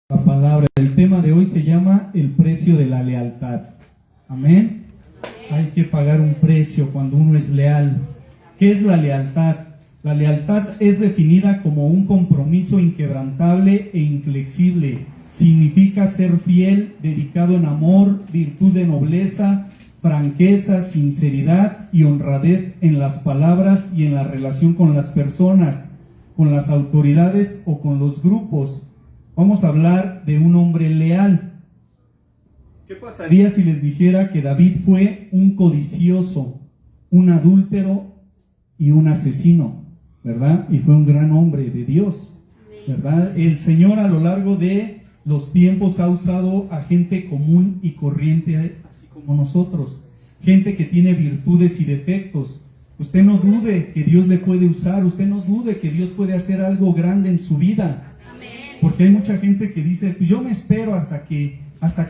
La palabra, el tema de hoy se llama el precio de la lealtad. Amén. Hay que pagar un precio cuando uno es leal. ¿Qué es la lealtad? La lealtad es definida como un compromiso inquebrantable e inflexible. Significa ser fiel, dedicado en amor, virtud de nobleza, franqueza, sinceridad y honradez en las palabras y en la relación con las personas, con las autoridades o con los grupos. Vamos a hablar de un hombre leal. ¿Qué pasaría si les dijera que David fue un codicioso, un adúltero y un asesino, ¿verdad? Y fue un gran hombre de Dios, ¿verdad? El Señor a lo largo de los tiempos ha usado a gente común y corriente, así como nosotros, gente que tiene virtudes y defectos. Usted no dude que Dios le puede usar, usted no dude que Dios puede hacer algo grande en su vida. Porque hay mucha gente que dice, pues yo me espero hasta que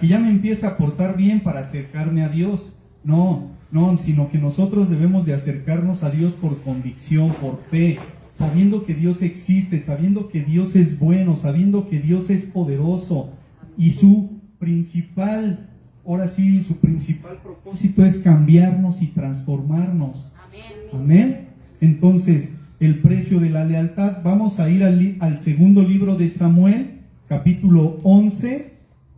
ya me empiece a portar bien para acercarme a Dios. No, sino que nosotros debemos de acercarnos a Dios por convicción, por fe, sabiendo que Dios existe, sabiendo que Dios es bueno, sabiendo que Dios es poderoso. Y su principal propósito es cambiarnos y transformarnos. Amén. Entonces, el precio de la lealtad. Vamos a ir al segundo libro de Samuel, capítulo 11,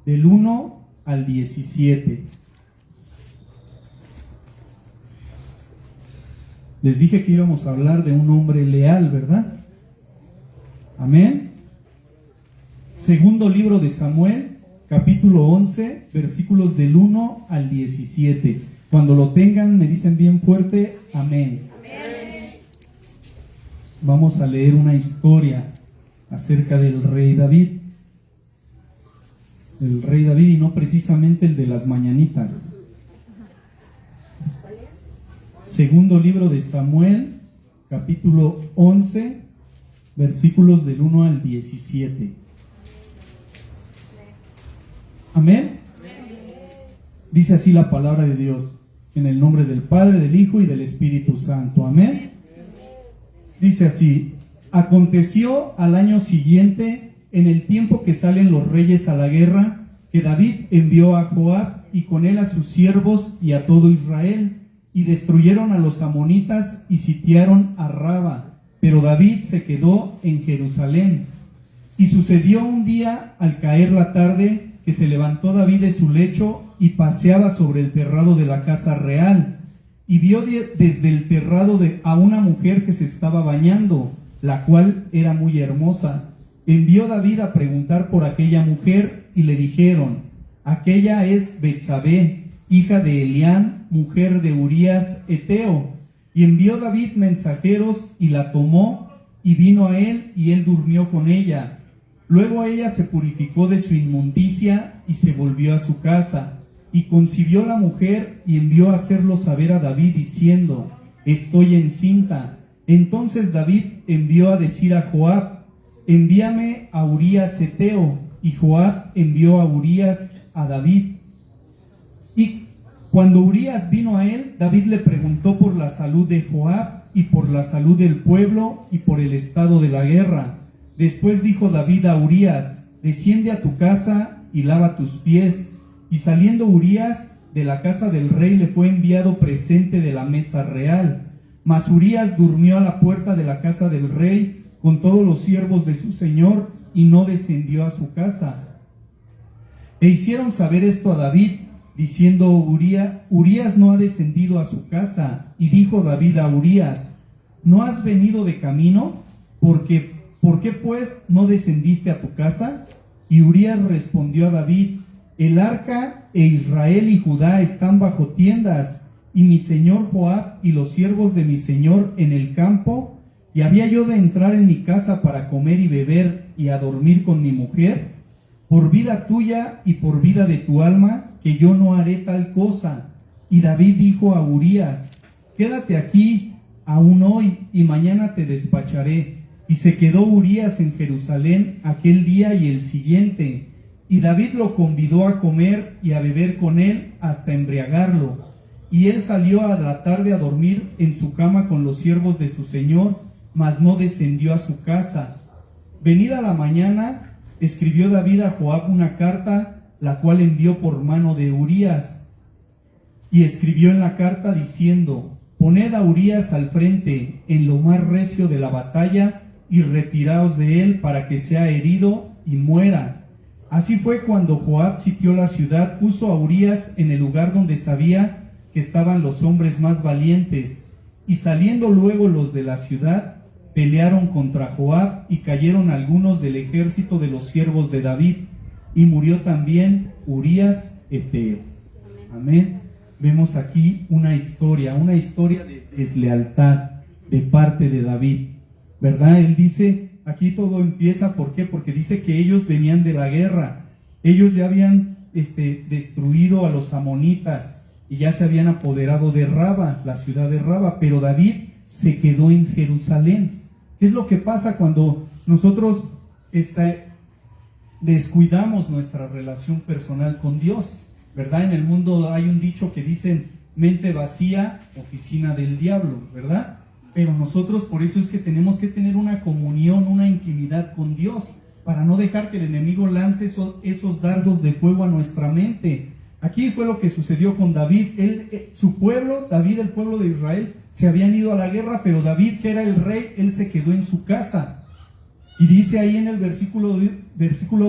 del 1 al 17. Les dije que íbamos a hablar de un hombre leal, ¿verdad? Amén. Segundo libro de Samuel, capítulo 11, versículos del 1 al 17. Cuando lo tengan, me dicen bien fuerte, amén. Vamos a leer una historia acerca del rey David. El rey David, y no precisamente el de las mañanitas. Segundo libro de Samuel, capítulo 11, versículos del 1 al 17. Amén. Dice así la palabra de Dios, en el nombre del Padre, del Hijo y del Espíritu Santo. Amén. Dice así: aconteció al año siguiente, en el tiempo que salen los reyes a la guerra, que David envió a Joab y con él a sus siervos y a todo Israel, y destruyeron a los amonitas y sitiaron a Raba, pero David se quedó en Jerusalén. Y sucedió un día, al caer la tarde, que se levantó David de su lecho y paseaba sobre el terrado de la casa real, y vio desde el terrado a una mujer que se estaba bañando, la cual era muy hermosa. Envió David a preguntar por aquella mujer, y le dijeron: aquella es Betsabé, hija de Elián, mujer de Urías Eteo. Y envió David mensajeros, y la tomó, y vino a él, y él durmió con ella. Luego ella se purificó de su inmundicia, y se volvió a su casa. Y concibió la mujer, y envió a hacerlo saber a David, diciendo: estoy encinta. Entonces David envió a decir a Joab: envíame a Urías Eteo. Y Joab envió a Urías a David. Y cuando Urías vino a él, David le preguntó por la salud de Joab, y por la salud del pueblo, y por el estado de la guerra. Después dijo David a Urías: desciende a tu casa y lava tus pies. Y saliendo Urías de la casa del rey, le fue enviado presente de la mesa real. Mas Urías durmió a la puerta de la casa del rey con todos los siervos de su señor, y no descendió a su casa. E hicieron saber esto a David, diciendo: Urías no ha descendido a su casa. Y dijo David a Urías: ¿no has venido de camino? ¿Por qué pues no descendiste a tu casa? Y Urías respondió a David: el arca e Israel y Judá están bajo tiendas, y mi señor Joab y los siervos de mi señor en el campo, y había yo de entrar en mi casa para comer y beber y a dormir con mi mujer. Por vida tuya y por vida de tu alma, que yo no haré tal cosa. Y David dijo a Urías: quédate aquí aún hoy, y mañana te despacharé. Y se quedó Urías en Jerusalén aquel día y el siguiente. Y David lo convidó a comer y a beber con él hasta embriagarlo. Y él salió a la tarde a dormir en su cama con los siervos de su señor, mas no descendió a su casa. Venida la mañana, escribió David a Joab una carta, la cual envió por mano de Urías. Y escribió en la carta diciendo: poned a Urías al frente en lo más recio de la batalla y retiraos de él para que sea herido y muera. Así fue cuando Joab sitió la ciudad, puso a Urías en el lugar donde sabía que estaban los hombres más valientes. Y saliendo luego los de la ciudad, pelearon contra Joab y cayeron algunos del ejército de los siervos de David. Y murió también Urías heteo. Amén. Vemos aquí una historia de deslealtad de parte de David, ¿verdad? Él dice, aquí todo empieza, ¿por qué? Porque dice que ellos venían de la guerra, ellos ya habían destruido a los amonitas y ya se habían apoderado de Raba, la ciudad de Raba, pero David se quedó en Jerusalén. ¿Qué es lo que pasa cuando nosotros descuidamos nuestra relación personal con Dios? ¿Verdad? En el mundo hay un dicho que dicen: mente vacía, oficina del diablo, ¿verdad? Pero nosotros por eso es que tenemos que tener una comunión, una intimidad con Dios, para no dejar que el enemigo lance esos dardos de fuego a nuestra mente. Aquí fue lo que sucedió con David. Su pueblo, David, el pueblo de Israel, se habían ido a la guerra, pero David, que era el rey, él se quedó en su casa. Y dice ahí en el versículo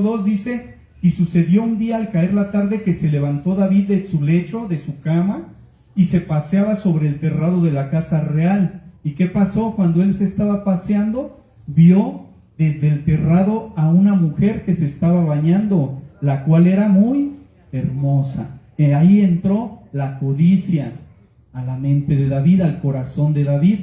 2, dice: y sucedió un día al caer la tarde que se levantó David de su lecho, de su cama, y se paseaba sobre el terrado de la casa real. ¿Y qué pasó? Cuando él se estaba paseando, vio desde el terrado a una mujer que se estaba bañando, la cual era muy hermosa. Ahí entró la codicia a la mente de David, al corazón de David.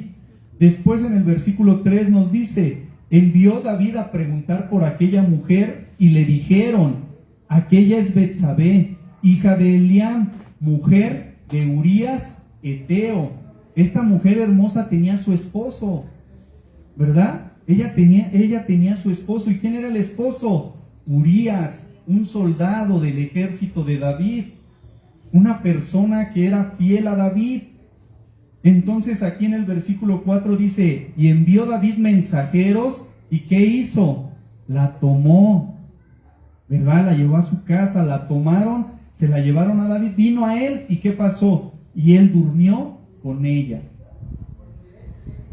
Después en el versículo 3 nos dice: envió David a preguntar por aquella mujer y le dijeron: aquella es Betsabé, hija de Eliam, mujer de Urías heteo. Esta mujer hermosa tenía su esposo, ¿verdad? Ella tenía su esposo. ¿Y quién era el esposo? Urías, un soldado del ejército de David, una persona que era fiel a David. Entonces aquí en el versículo 4 dice: y envió David mensajeros, ¿y qué hizo? La tomó, ¿verdad? La llevó a su casa, la tomaron, se la llevaron a David, vino a él, ¿y qué pasó? Y él durmió con ella.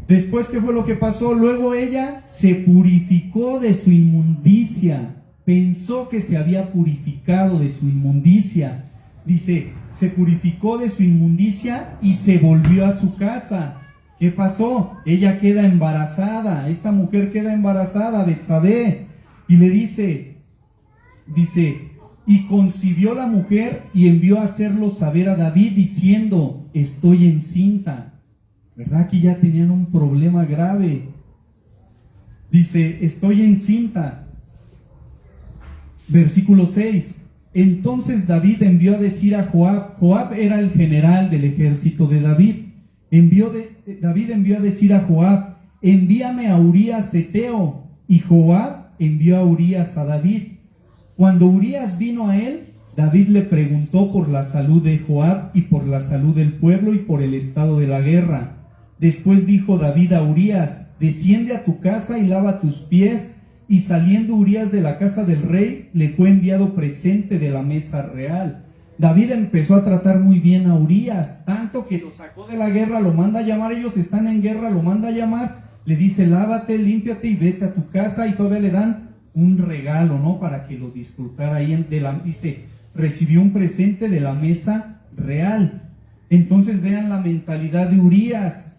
Después, ¿qué fue lo que pasó? Luego ella se purificó de su inmundicia, pensó que se había purificado de su inmundicia. Dice, se purificó de su inmundicia y se volvió a su casa. ¿Qué pasó? Ella queda embarazada, esta mujer queda embarazada, Betsabé, y le dice, y concibió la mujer y envió a hacerlo saber a David diciendo: estoy encinta. ¿Verdad? Aquí ya tenían un problema grave. Dice, estoy encinta. Versículo 6. Entonces David envió a decir a Joab. Joab era el general del ejército de David. David envió a decir a Joab: envíame a Urías heteo. Y Joab envió a Urías a David. Cuando Urías vino a él, David le preguntó por la salud de Joab y por la salud del pueblo y por el estado de la guerra. Después dijo David a Urías: desciende a tu casa y lava tus pies. Y saliendo Urías de la casa del rey, le fue enviado presente de la mesa real. David empezó a tratar muy bien a Urías, tanto que lo sacó de la guerra, lo manda a llamar, ellos están en guerra, lo manda a llamar, le dice: lávate, límpiate y vete a tu casa, y todavía le dan un regalo, ¿no? Para que lo disfrutara ahí. Dice, recibió un presente de la mesa real. Entonces vean la mentalidad de Urías.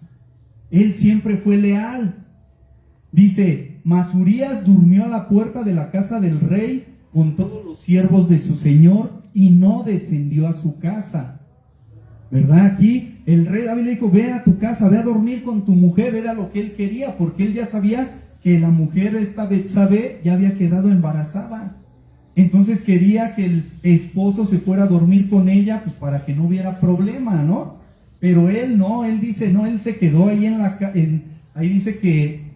Él siempre fue leal. Dice, mas Urías durmió a la puerta de la casa del rey con todos los siervos de su señor y no descendió a su casa. ¿Verdad? Aquí el rey David le dijo: ve a tu casa, ve a dormir con tu mujer. Era lo que él quería, porque él ya sabía que la mujer, esta Betsabé, ya había quedado embarazada. Entonces quería que el esposo se fuera a dormir con ella, pues para que no hubiera problema, ¿no? Pero él no, él dice, no, él se quedó ahí ahí dice que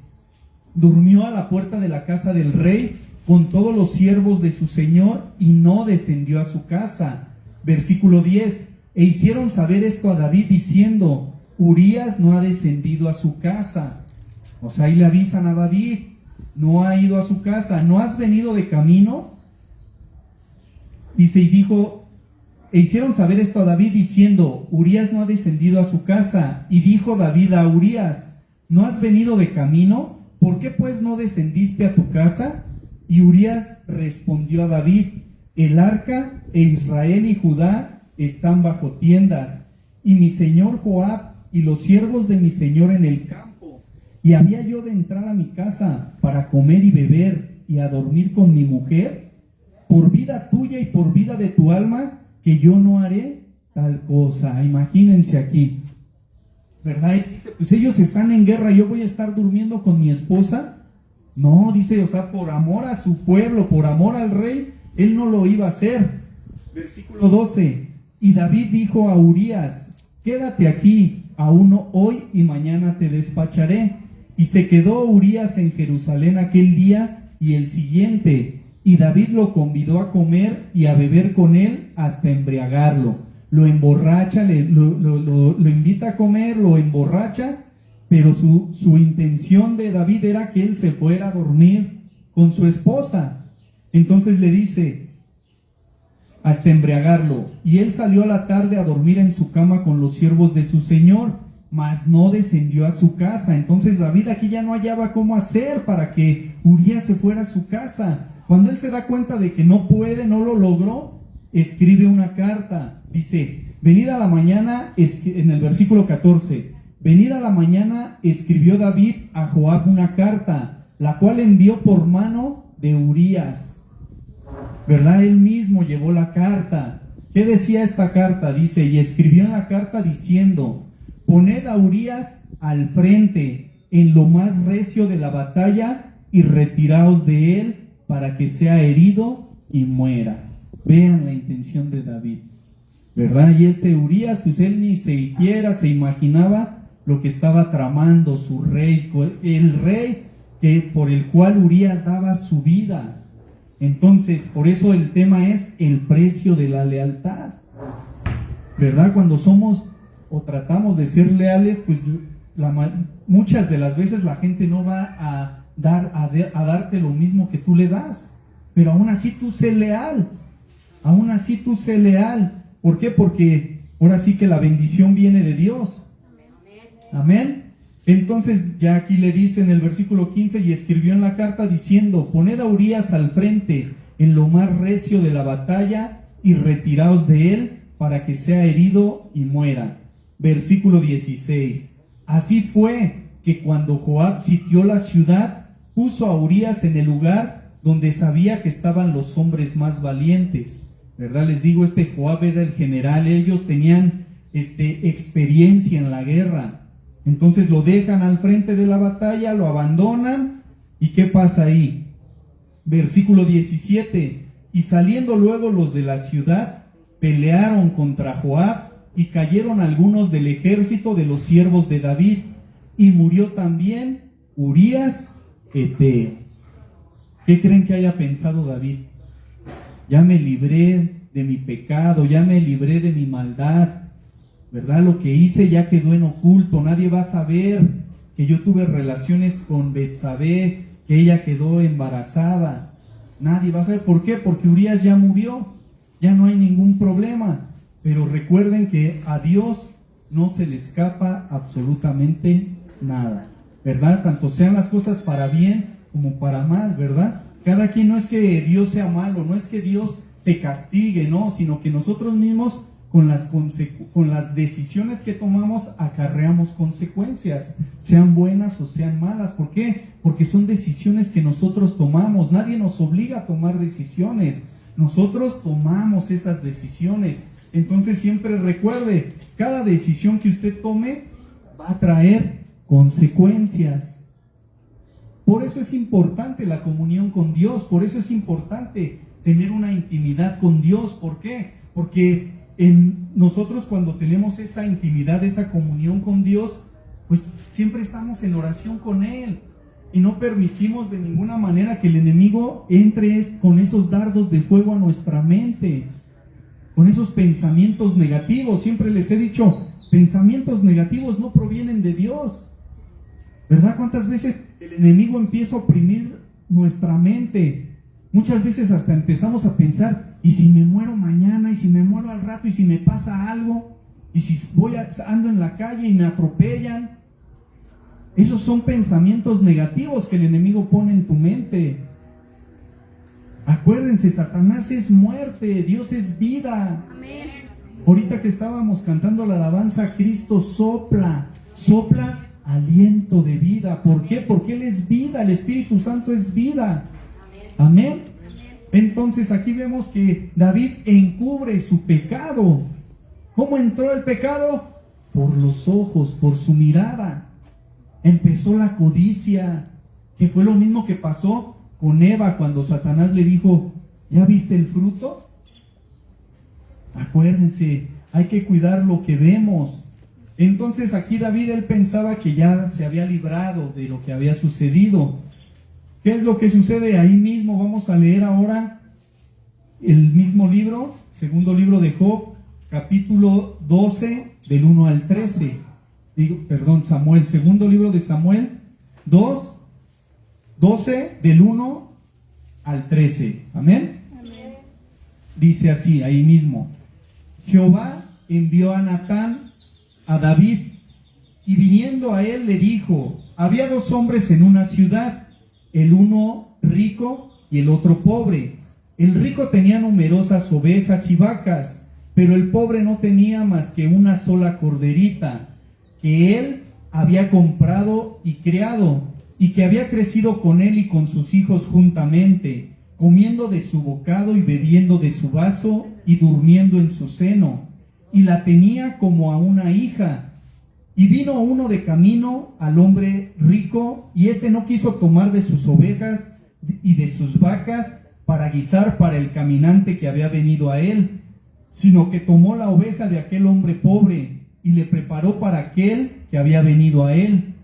durmió a la puerta de la casa del rey con todos los siervos de su señor y no descendió a su casa. Versículo 10. E hicieron saber esto a David diciendo: Urías no ha descendido a su casa. O sea, ahí le avisan a David. no ha ido a su casa. ¿No has venido de camino? Dice, y dijo, e hicieron saber esto a David diciendo, Urías no ha descendido a su casa. Y dijo David a Urías, ¿no has venido de camino? ¿Por qué pues no descendiste a tu casa? Y Urías respondió a David, el arca e Israel y Judá están bajo tiendas, y mi señor Joab y los siervos de mi señor en el campo. Y había yo de entrar a mi casa para comer y beber y a dormir con mi mujer, por vida tuya y por vida de tu alma, que yo no haré tal cosa. Imagínense aquí, ¿verdad? Y dice, pues ellos están en guerra, yo voy a estar durmiendo con mi esposa. No, dice, o sea, por amor a su pueblo, por amor al rey, él no lo iba a hacer. Versículo 12, y David dijo a Urías, quédate aquí, aún hoy y mañana te despacharé. Y se quedó Urías en Jerusalén aquel día y el siguiente, y David lo convidó a comer y a beber con él hasta embriagarlo. Lo emborracha, lo invita a comer, lo emborracha, pero su intención de David era que él se fuera a dormir con su esposa. Entonces le dice, hasta embriagarlo. Y él salió a la tarde a dormir en su cama con los siervos de su señor, mas no descendió a su casa. Entonces David aquí ya no hallaba cómo hacer para que Urías se fuera a su casa. Cuando él se da cuenta de que no puede, no lo logró, escribe una carta. Dice, venida la mañana, en el versículo 14, venida la mañana escribió David a Joab una carta, la cual envió por mano de Urías. ¿Verdad? Él mismo llevó la carta. ¿Qué decía esta carta? Dice, y escribió en la carta diciendo, poned a Urías al frente en lo más recio de la batalla y retiraos de él para que sea herido y muera. Vean la intención de David, ¿verdad? Y este Urías, pues él ni siquiera se imaginaba lo que estaba tramando su rey, el rey por el cual Urías daba su vida. Entonces, por eso el tema es el precio de la lealtad, ¿verdad? Cuando somos o tratamos de ser leales, pues muchas de las veces la gente no va a darte lo mismo que tú le das, pero aún así tú sé leal, aún así tú sé leal. ¿Por qué? Porque ahora sí que la bendición viene de Dios. Amén. Entonces ya aquí le dice en el versículo 15, y escribió en la carta diciendo, poned a Urías al frente en lo más recio de la batalla y retiraos de él para que sea herido y muera. Versículo 16, así fue que cuando Joab sitió la ciudad, puso a Urías en el lugar donde sabía que estaban los hombres más valientes, ¿verdad? Les digo, Joab era el general, ellos tenían experiencia en la guerra. Entonces lo dejan al frente de la batalla, lo abandonan, ¿y qué pasa ahí? Versículo 17, y saliendo luego los de la ciudad, pelearon contra Joab, y cayeron algunos del ejército de los siervos de David, y murió también Urías Eteo. ¿Qué creen que haya pensado David? Ya me libré de mi pecado, ya me libré de mi maldad, ¿verdad? Lo que hice ya quedó en oculto, nadie va a saber que yo tuve relaciones con Betsabé, que ella quedó embarazada. Nadie va a saber. ¿Por qué? Porque Urías ya murió, ya no hay ningún problema. Pero recuerden que a Dios no se le escapa absolutamente nada, ¿verdad? Tanto sean las cosas para bien como para mal, ¿verdad? Cada quien, no es que Dios sea malo, no es que Dios te castigue, no, sino que nosotros mismos con las decisiones que tomamos acarreamos consecuencias, sean buenas o sean malas. ¿Por qué? Porque son decisiones que nosotros tomamos, nadie nos obliga a tomar decisiones, nosotros tomamos esas decisiones. Entonces siempre recuerde, cada decisión que usted tome va a traer consecuencias. Por eso es importante la comunión con Dios, por eso es importante tener una intimidad con Dios. ¿Por qué? Porque nosotros cuando tenemos esa intimidad, esa comunión con Dios, pues siempre estamos en oración con Él y no permitimos de ninguna manera que el enemigo entre con esos dardos de fuego a nuestra mente, con esos pensamientos negativos. Siempre les he dicho, pensamientos negativos no provienen de Dios, ¿verdad? ¿Cuántas veces el enemigo empieza a oprimir nuestra mente. Muchas veces hasta empezamos a pensar, ¿y si me muero mañana? ¿Y si me muero al rato? ¿Y si me pasa algo? ¿Y si ando en la calle y me atropellan? Esos son pensamientos negativos que el enemigo pone en tu mente. Acuérdense, Satanás es muerte, Dios es vida. Amén. Ahorita que estábamos cantando la alabanza, Cristo sopla aliento de vida. ¿Por qué? Porque Él es vida, el Espíritu Santo es vida. Amén. Entonces aquí vemos que David encubre su pecado. ¿Cómo entró el pecado? Por los ojos, por su mirada. Empezó la codicia, que fue lo mismo que pasó con Eva cuando Satanás le dijo, ¿ya viste el fruto? Acuérdense, hay que cuidar lo que vemos. Entonces aquí David, él pensaba que ya se había librado de lo que había sucedido. ¿Qué es lo que sucede ahí mismo? Vamos a leer ahora el mismo libro, segundo libro de Job, capítulo 12, del 1 al 13. Samuel, segundo libro de Samuel, 12, del 1 al 13. Amén. Dice así, ahí mismo. Jehová envió a Natán a David, y viniendo a él le dijo, había dos hombres en una ciudad, el uno rico y el otro pobre. El rico tenía numerosas ovejas y vacas, pero el pobre no tenía más que una sola corderita, que él había comprado y criado, y que había crecido con él y con sus hijos juntamente, comiendo de su bocado y bebiendo de su vaso y durmiendo en su seno, y la tenía como a una hija. Y vino uno de camino al hombre rico, y éste no quiso tomar de sus ovejas y de sus vacas para guisar para el caminante que había venido a él, sino que tomó la oveja de aquel hombre pobre y le preparó para aquel que había venido a él.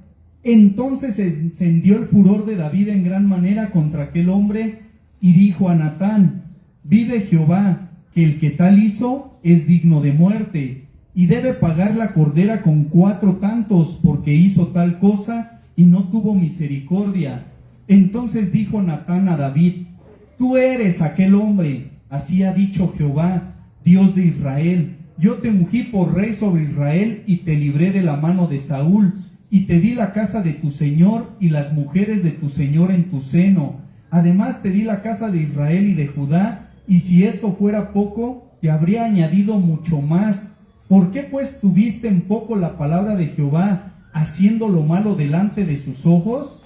Entonces se encendió el furor de David en gran manera contra aquel hombre, y dijo a Natán, vive Jehová, que el que tal hizo es digno de muerte, y debe pagar la cordera con 4 tantos, porque hizo tal cosa y no tuvo misericordia. Entonces dijo Natán a David, tú eres aquel hombre, así ha dicho Jehová, Dios de Israel, yo te ungí por rey sobre Israel y te libré de la mano de Saúl, y te di la casa de tu señor y las mujeres de tu señor en tu seno. Además te di la casa de Israel y de Judá, y si esto fuera poco, te habría añadido mucho más. ¿Por qué pues tuviste en poco la palabra de Jehová, haciendo lo malo delante de sus ojos?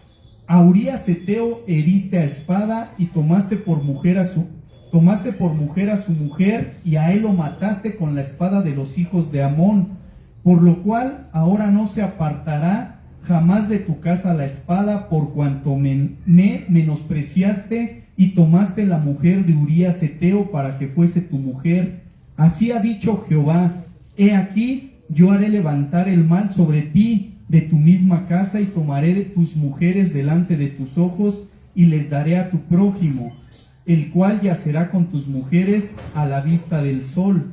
A Urías Heteo heriste a espada y tomaste por mujer a su mujer, y a él lo mataste con la espada de los hijos de Amón, por lo cual ahora no se apartará jamás de tu casa la espada, por cuanto me menospreciaste y tomaste la mujer de Urías Heteo para que fuese tu mujer. Así ha dicho Jehová, he aquí, yo haré levantar el mal sobre ti de tu misma casa, y tomaré de tus mujeres delante de tus ojos, y les daré a tu prójimo, el cual yacerá con tus mujeres a la vista del sol.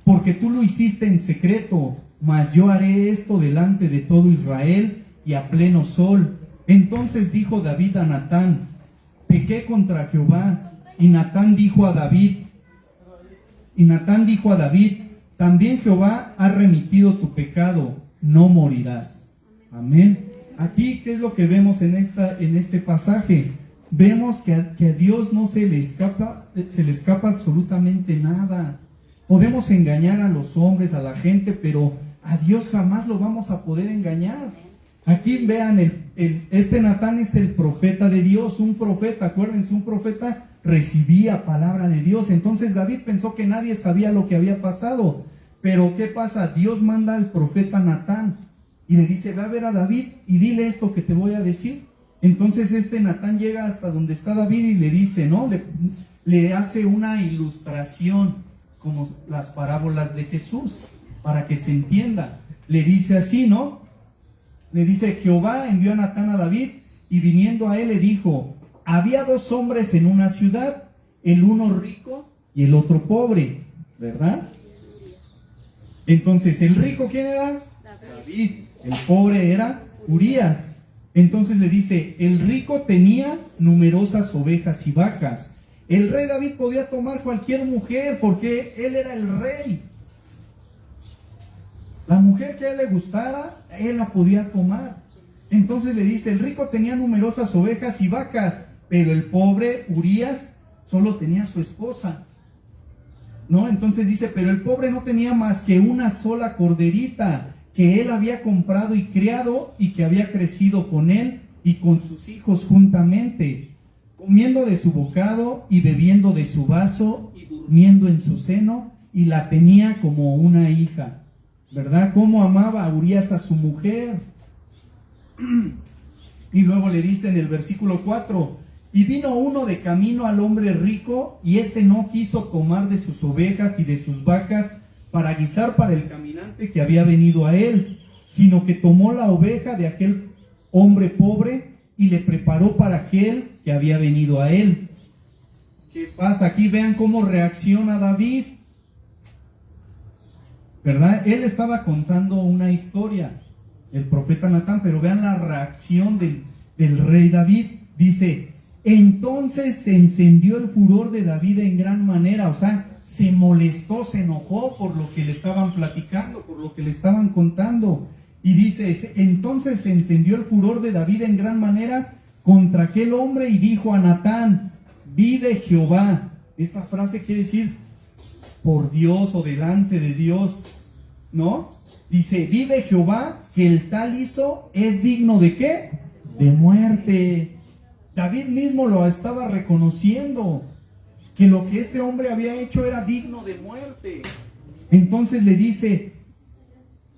Porque tú lo hiciste en secreto, mas yo haré esto delante de todo Israel y a pleno sol. Entonces dijo David a Natán, pequé contra Jehová. Y Natán dijo a David, también Jehová ha remitido tu pecado, no morirás. Amén. Aquí, ¿qué es lo que vemos en este pasaje? Vemos que a Dios no se le escapa absolutamente nada. Podemos engañar a los hombres, a la gente, pero a Dios jamás lo vamos a poder engañar. Aquí vean, este Natán es el profeta de Dios, un profeta, acuérdense, un profeta recibía palabra de Dios. Entonces David pensó que nadie sabía lo que había pasado. Pero ¿qué pasa? Dios manda al profeta Natán y le dice, ve a ver a David y dile esto que te voy a decir. Entonces Natán llega hasta donde está David y le dice, ¿no? Le hace una ilustración como las parábolas de Jesús, para que se entienda. Le dice así, ¿no? Le dice, Jehová envió a Natán a David, y viniendo a él le dijo, había 2 hombres en una ciudad, el uno rico y el otro pobre, ¿verdad? Entonces, ¿el rico quién era? David. El pobre era Urías. Entonces le dice, el rico tenía numerosas ovejas y vacas. El rey David podía tomar cualquier mujer porque él era el rey. La mujer que a él le gustara, él la podía tomar. Entonces le dice, el rico tenía numerosas ovejas y vacas, pero el pobre Urías solo tenía su esposa. ¿No? Entonces dice, pero el pobre no tenía más que una sola corderita que él había comprado y criado y que había crecido con él y con sus hijos juntamente, comiendo de su bocado y bebiendo de su vaso y durmiendo en su seno, y la tenía como una hija. ¿Verdad? Cómo amaba a Urías a su mujer. Y luego le dice en el versículo 4, y vino uno de camino al hombre rico, y éste no quiso tomar de sus ovejas y de sus vacas para guisar para el caminante que había venido a él, sino que tomó la oveja de aquel hombre pobre y le preparó para aquel que había venido a él. ¿Qué pasa? Aquí vean cómo reacciona David. ¿Verdad? Él estaba contando una historia, el profeta Natán, pero vean la reacción del rey David. Dice, entonces se encendió el furor de David en gran manera, o sea, se molestó, se enojó por lo que le estaban platicando, por lo que le estaban contando. Y dice, entonces se encendió el furor de David en gran manera contra aquel hombre y dijo a Natán, vive Jehová. Esta frase quiere decir por Dios o delante de Dios, ¿no? Dice, vive Jehová, que el tal hizo es digno ¿de qué? De muerte. David mismo lo estaba reconociendo, que lo que este hombre había hecho era digno de muerte. Entonces le dice,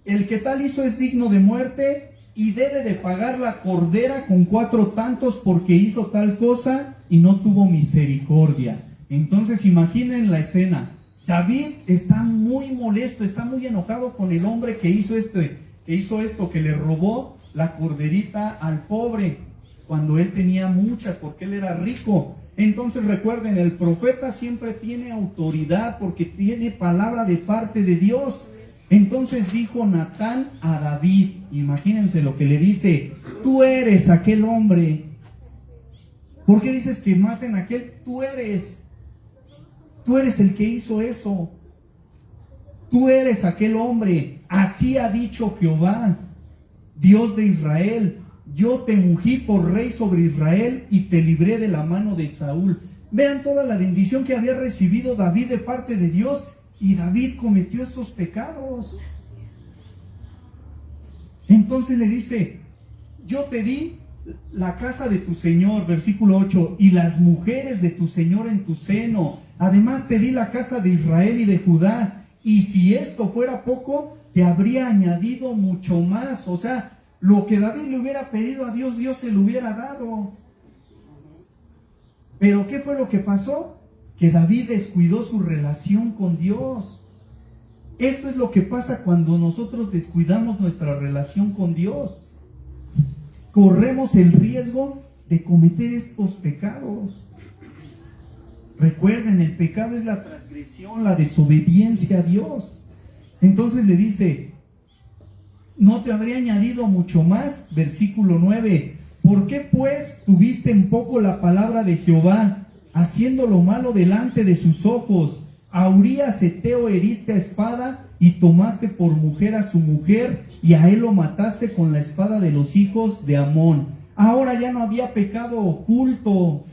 el que tal hizo es digno de muerte y debe de pagar la cordera con 4 tantos porque hizo tal cosa y no tuvo misericordia. Entonces imaginen la escena. David está muy molesto, está muy enojado con el hombre que hizo esto, que le robó la corderita al pobre, cuando él tenía muchas, porque él era rico. Entonces recuerden, el profeta siempre tiene autoridad, porque tiene palabra de parte de Dios. Entonces dijo Natán a David, imagínense lo que le dice, tú eres aquel hombre. ¿Por qué dices que maten a aquel? Tú eres el que hizo eso. Tú eres aquel hombre. Así ha dicho Jehová, Dios de Israel. Yo te ungí por rey sobre Israel y te libré de la mano de Saúl. Vean toda la bendición que había recibido David de parte de Dios, y David cometió esos pecados. Entonces le dice, yo te di la casa de tu Señor, versículo 8, y las mujeres de tu Señor en tu seno. Además te di la casa de Israel y de Judá, y si esto fuera poco, te habría añadido mucho más. O sea, lo que David le hubiera pedido a Dios, Dios se lo hubiera dado. Pero ¿qué fue lo que pasó? Que David descuidó su relación con Dios. Esto es lo que pasa cuando nosotros descuidamos nuestra relación con Dios. Corremos el riesgo de cometer estos pecados. Recuerden, el pecado es la transgresión, la desobediencia a Dios. Entonces le dice, no te habría añadido mucho más. Versículo 9, ¿por qué pues tuviste en poco la palabra de Jehová, haciendo lo malo delante de sus ojos? A Urías Heteo heriste a espada y tomaste por mujer a su mujer, y a él lo mataste con la espada de los hijos de Amón. Ahora ya no había pecado oculto.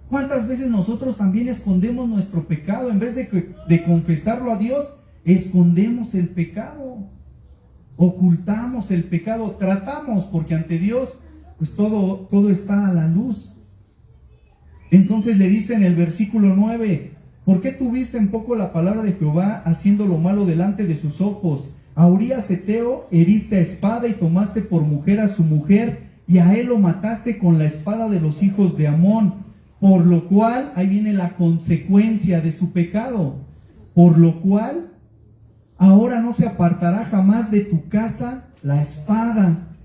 ¿Cuántas veces nosotros también escondemos nuestro pecado? En vez de confesarlo a Dios, escondemos el pecado, ocultamos el pecado, tratamos, porque ante Dios pues todo está a la luz. Entonces le dice en el versículo 9, ¿por qué tuviste en poco la palabra de Jehová, haciendo lo malo delante de sus ojos? A Urías Heteo heriste a espada y tomaste por mujer a su mujer, y a él lo mataste con la espada de los hijos de Amón. Por lo cual, ahí viene la consecuencia de su pecado, por lo cual ahora no se apartará jamás de tu casa la espada,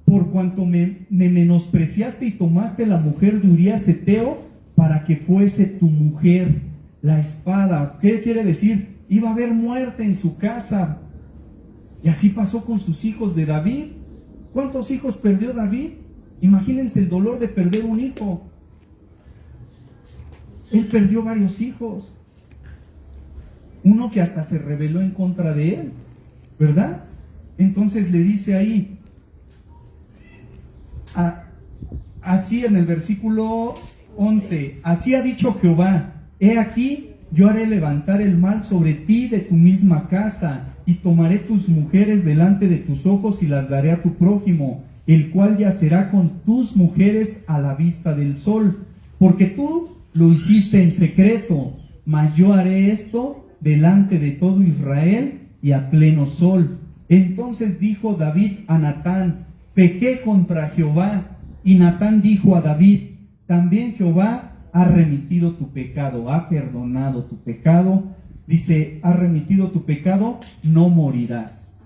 por cuanto me menospreciaste y tomaste la mujer de Urías Heteo para que fuese tu mujer. La espada, ¿qué quiere decir? Iba a haber muerte en su casa. Y así pasó con sus hijos de David. ¿Cuántos hijos perdió David? Imagínense el dolor de perder un hijo. Él perdió varios hijos. Uno que hasta se rebeló en contra de él, ¿verdad? Entonces le dice ahí, así en el versículo 11, así ha dicho Jehová, he aquí, yo haré levantar el mal sobre ti de tu misma casa, y tomaré tus mujeres delante de tus ojos y las daré a tu prójimo, el cual yacerá con tus mujeres a la vista del sol, porque tú lo hiciste en secreto, mas yo haré esto delante de todo Israel y a pleno sol. Entonces dijo David a Natán, pequé contra Jehová. Y Natán dijo a David, también Jehová ha remitido tu pecado, ha perdonado tu pecado. Dice, ha remitido tu pecado, no morirás.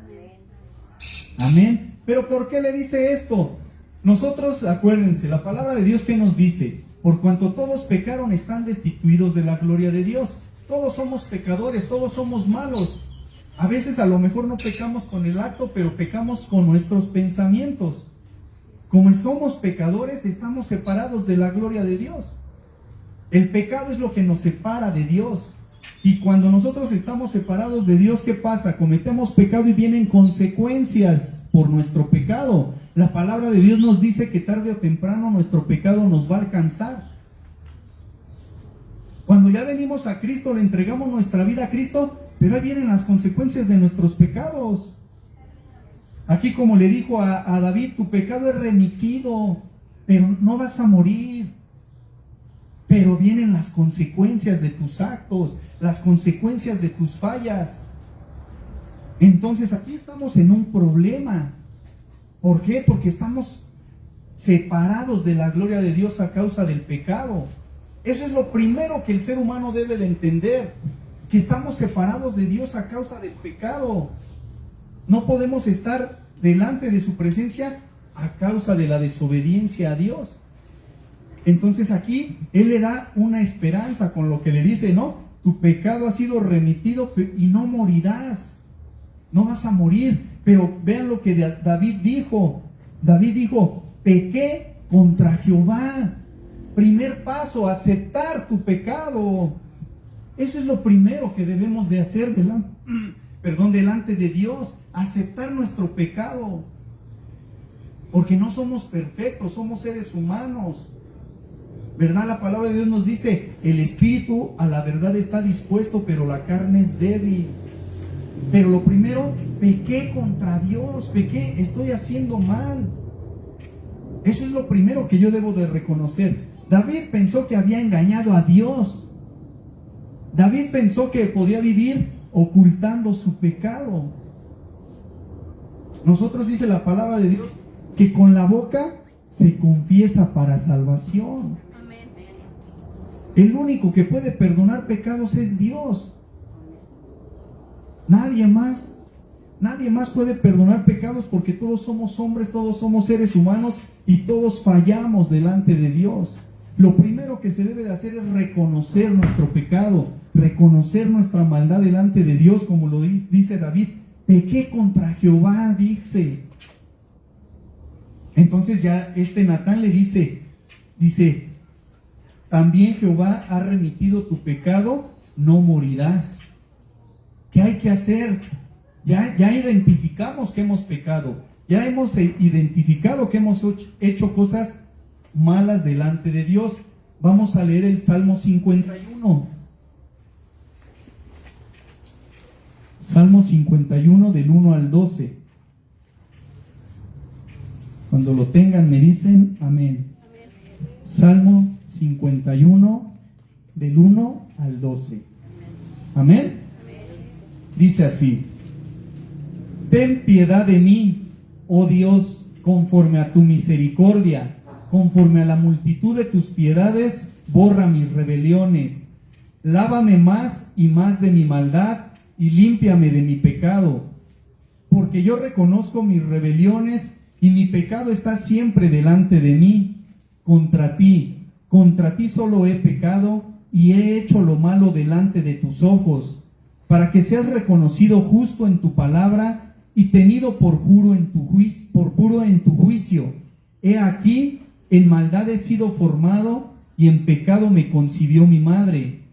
Amén. Pero ¿por qué le dice esto? Nosotros, acuérdense, la palabra de Dios, ¿qué nos dice? Por cuanto todos pecaron, están destituidos de la gloria de Dios. Todos somos pecadores, todos somos malos. A veces a lo mejor no pecamos con el acto, pero pecamos con nuestros pensamientos. Como somos pecadores, estamos separados de la gloria de Dios. El pecado es lo que nos separa de Dios. Y cuando nosotros estamos separados de Dios, ¿qué pasa? Cometemos pecado y vienen consecuencias por nuestro pecado. La palabra de Dios nos dice que tarde o temprano nuestro pecado nos va a alcanzar. Cuando ya venimos a Cristo, le entregamos nuestra vida a Cristo, pero ahí vienen las consecuencias de nuestros pecados. Aquí, como le dijo a David, tu pecado es remitido, pero no vas a morir. Pero vienen las consecuencias de tus actos, las consecuencias de tus fallas. Entonces aquí estamos en un problema. ¿Por qué? Porque estamos separados de la gloria de Dios a causa del pecado. Eso es lo primero que el ser humano debe de entender, que estamos separados de Dios a causa del pecado. No podemos estar delante de su presencia a causa de la desobediencia a Dios. Entonces aquí Él le da una esperanza con lo que le dice, no, tu pecado ha sido remitido y no morirás, no vas a morir. Pero vean lo que David dijo. David dijo, pequé contra Jehová. Primer paso, aceptar tu pecado. Eso es lo primero que debemos de hacer delante de Dios, aceptar nuestro pecado. Porque no somos perfectos, somos seres humanos. ¿Verdad? La palabra de Dios nos dice, el espíritu a la verdad está dispuesto, pero la carne es débil. Pero lo primero, pequé contra Dios, pequé, estoy haciendo mal. Eso es lo primero que yo debo de reconocer. David pensó que había engañado a Dios. David pensó que podía vivir ocultando su pecado. Nosotros, dice la palabra de Dios, que con la boca se confiesa para salvación. El único que puede perdonar pecados es Dios. Nadie más puede perdonar pecados, porque todos somos hombres, todos somos seres humanos y todos fallamos delante de Dios. Lo primero que se debe de hacer es reconocer nuestro pecado, reconocer nuestra maldad delante de Dios, como lo dice David, pequé contra Jehová, dice. Entonces ya Natán le dice, también Jehová ha remitido tu pecado, no morirás. ¿Qué hay que hacer? Ya identificamos que hemos pecado, ya hemos identificado que hemos hecho cosas malas delante de Dios. Vamos a leer el Salmo 51. Salmo 51 del 1 al 12. Cuando lo tengan me dicen amén. Salmo 51 del 1 al 12. Amén. Dice así: ten piedad de mí, oh Dios, conforme a tu misericordia, conforme a la multitud de tus piedades, borra mis rebeliones. Lávame más y más de mi maldad y límpiame de mi pecado, porque yo reconozco mis rebeliones y mi pecado está siempre delante de mí. Contra ti solo he pecado y he hecho lo malo delante de tus ojos, para que seas reconocido justo en tu palabra y tenido por puro en tu juicio. He aquí, en maldad he sido formado, y en pecado me concibió mi madre.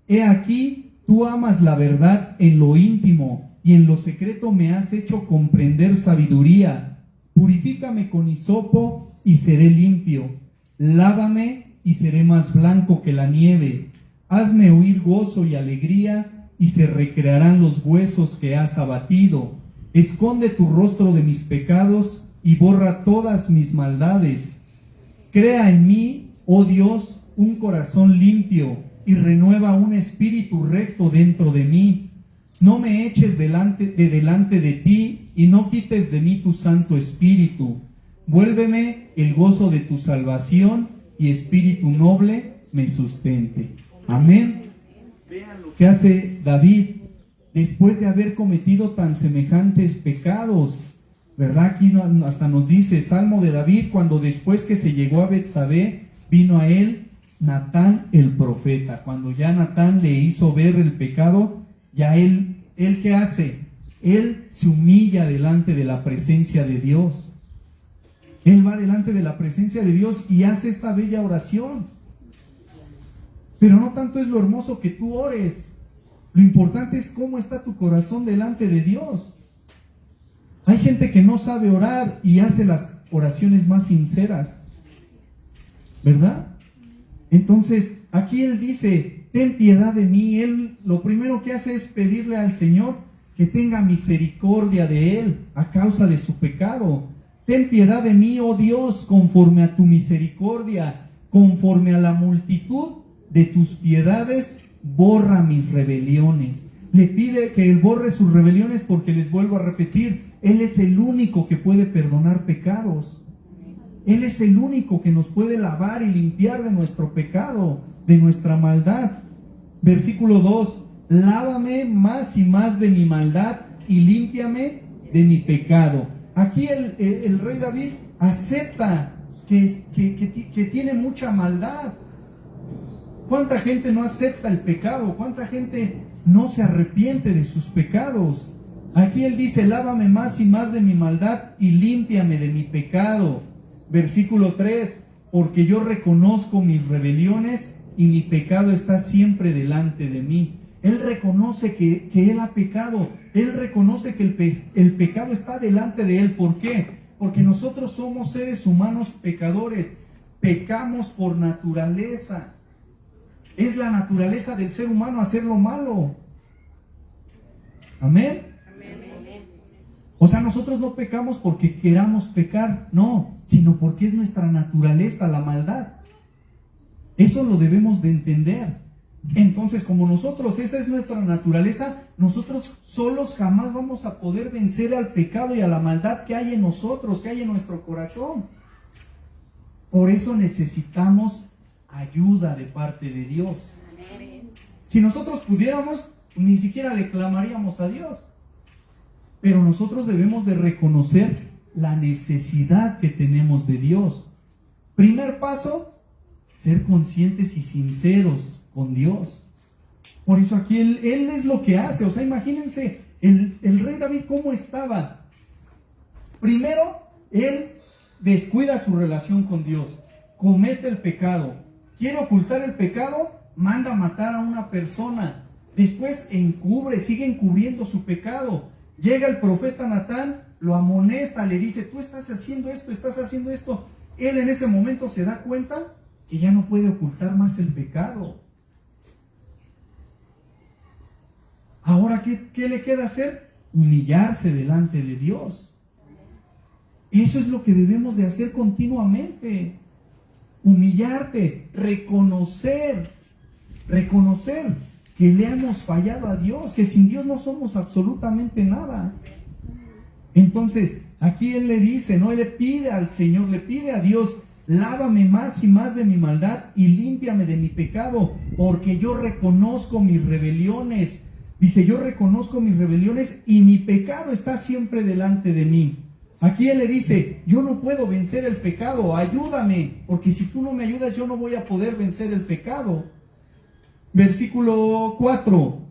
He aquí, tú amas la verdad en lo íntimo, y en lo secreto me has hecho comprender sabiduría. Purifícame con hisopo, y seré limpio. Lávame, y seré más blanco que la nieve. Hazme oír gozo y alegría, y se recrearán los huesos que has abatido. Esconde tu rostro de mis pecados, y borra todas mis maldades. Crea en mí, oh Dios, un corazón limpio, y renueva un espíritu recto dentro de mí. No me eches delante de ti, y no quites de mí tu Santo Espíritu. Vuélveme el gozo de tu salvación, y espíritu noble me sustente. Amén. Vean lo que hace David después de haber cometido tan semejantes pecados, ¿verdad? Aquí hasta nos dice, Salmo de David, cuando después que se llegó a Betsabé, vino a él Natán el profeta. Cuando ya Natán le hizo ver el pecado, ya él ¿qué hace? Él se humilla delante de la presencia de Dios. Él va delante de la presencia de Dios y hace esta bella oración. Pero no tanto es lo hermoso que tú ores, lo importante es cómo está tu corazón delante de Dios. Hay gente que no sabe orar y hace las oraciones más sinceras, ¿verdad? Entonces, aquí él dice, ten piedad de mí. Él lo primero que hace es pedirle al Señor que tenga misericordia de él a causa de su pecado. Ten piedad de mí, oh Dios, conforme a tu misericordia, conforme a la multitud de tus piedades, borra mis rebeliones. Le pide que él borre sus rebeliones porque, les vuelvo a repetir, él es el único que puede perdonar pecados. Él es el único que nos puede lavar y limpiar de nuestro pecado, de nuestra maldad. Versículo 2, lávame más y más de mi maldad y límpiame de mi pecado. Aquí el rey David acepta que tiene mucha maldad. ¿Cuánta gente no acepta el pecado? ¿Cuánta gente no se arrepiente de sus pecados? Aquí él dice, lávame más y más de mi maldad y límpiame de mi pecado. Versículo 3, porque yo reconozco mis rebeliones y mi pecado está siempre delante de mí. Él reconoce que él ha pecado. Él reconoce que el pecado está delante de él. ¿Por qué? Porque nosotros somos seres humanos pecadores. Pecamos por naturaleza. Es la naturaleza del ser humano hacer lo malo. Amén. O sea, nosotros no pecamos porque queramos pecar, no, sino porque es nuestra naturaleza la maldad. Eso lo debemos de entender. Entonces, como esa es nuestra naturaleza, nosotros solos jamás vamos a poder vencer al pecado y a la maldad que hay en nosotros, que hay en nuestro corazón. Por eso necesitamos ayuda de parte de Dios. Si nosotros pudiéramos, ni siquiera le clamaríamos a Dios. Pero nosotros debemos de reconocer la necesidad que tenemos de Dios. Primer paso, ser conscientes y sinceros con Dios. Por eso aquí él es lo que hace. O sea, imagínense el rey David cómo estaba. Primero, él descuida su relación con Dios, comete el pecado, quiere ocultar el pecado, manda a matar a una persona. Después sigue encubriendo su pecado. Llega el profeta Natán, lo amonesta, le dice, tú estás haciendo esto, estás haciendo esto. Él en ese momento se da cuenta que ya no puede ocultar más el pecado. Ahora, ¿qué le queda hacer? Humillarse delante de Dios. Eso es lo que debemos de hacer continuamente. Humillarte, reconocer que le hemos fallado a Dios, que sin Dios no somos absolutamente nada. Entonces, aquí él le dice, ¿no? Él le pide al Señor, le pide a Dios, lávame más y más de mi maldad y límpiame de mi pecado, porque yo reconozco mis rebeliones. Dice, yo reconozco mis rebeliones y mi pecado está siempre delante de mí. Aquí él le dice, yo no puedo vencer el pecado, ayúdame, porque si tú no me ayudas, yo no voy a poder vencer el pecado. Versículo 4,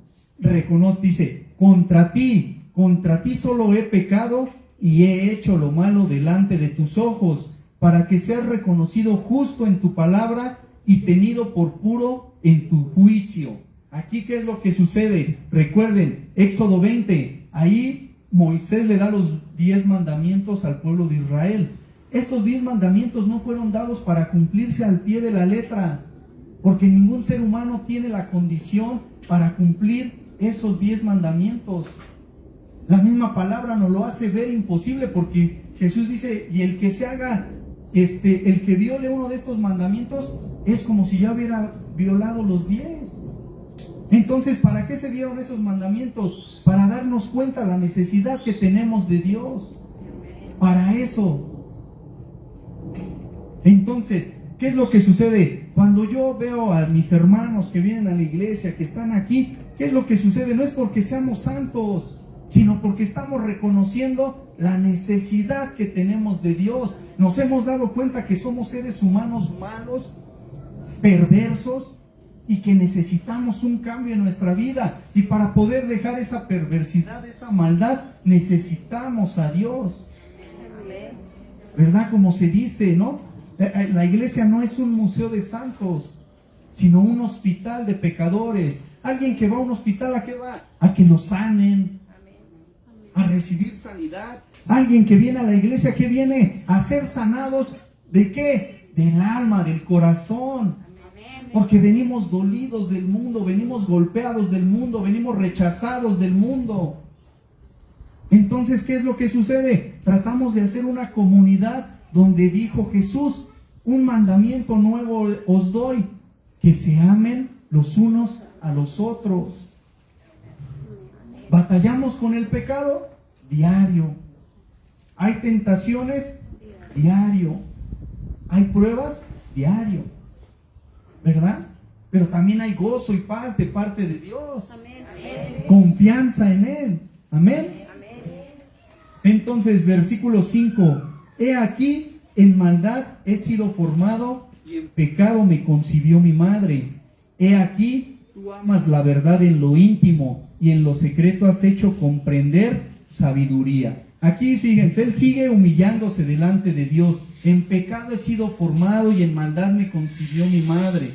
dice, contra ti, contra ti solo he pecado y he hecho lo malo delante de tus ojos, para que seas reconocido justo en tu palabra y tenido por puro en tu juicio. Aquí, ¿qué es lo que sucede? Recuerden, Éxodo 20, ahí Moisés le da los 10 mandamientos al pueblo de Israel. Estos 10 mandamientos no fueron dados para cumplirse al pie de la letra, porque ningún ser humano tiene la condición para cumplir esos 10 mandamientos. La misma palabra nos lo hace ver imposible, porque Jesús dice, y el que se haga, el que viole uno de estos mandamientos, es como si ya hubiera violado los 10. Entonces, ¿para qué se dieron esos mandamientos? Para darnos cuenta la necesidad que tenemos de Dios. Para eso. Entonces, ¿qué es lo que sucede? Cuando yo veo a mis hermanos que vienen a la iglesia, que están aquí, ¿qué es lo que sucede? No es porque seamos santos, sino porque estamos reconociendo la necesidad que tenemos de Dios. Nos hemos dado cuenta que somos seres humanos malos, perversos, y que necesitamos un cambio en nuestra vida. Y para poder dejar esa perversidad, esa maldad, necesitamos a Dios. ¿Verdad? Como se dice, ¿no? La iglesia no es un museo de santos, sino un hospital de pecadores. Alguien que va a un hospital, ¿a qué va? A que lo sanen, a recibir sanidad. Alguien que viene a la iglesia, ¿qué viene? A ser sanados, ¿de qué? Del alma, del corazón. Porque venimos dolidos del mundo, venimos golpeados del mundo, venimos rechazados del mundo. Entonces, ¿qué es lo que sucede? Tratamos de hacer una comunidad donde dijo Jesús, un mandamiento nuevo os doy, que se amen los unos a los otros. ¿Batallamos con el pecado? Diario. ¿Hay tentaciones? Diario. ¿Hay pruebas? Diario. ¿Verdad? Pero también hay gozo y paz de parte de Dios. Amén. Confianza en Él. Amén. Entonces, versículo 5. He aquí, en maldad he sido formado y en pecado me concibió mi madre. He aquí, tú amas la verdad en lo íntimo y en lo secreto has hecho comprender sabiduría. Aquí fíjense, él sigue humillándose delante de Dios. En pecado he sido formado y en maldad me concibió mi madre.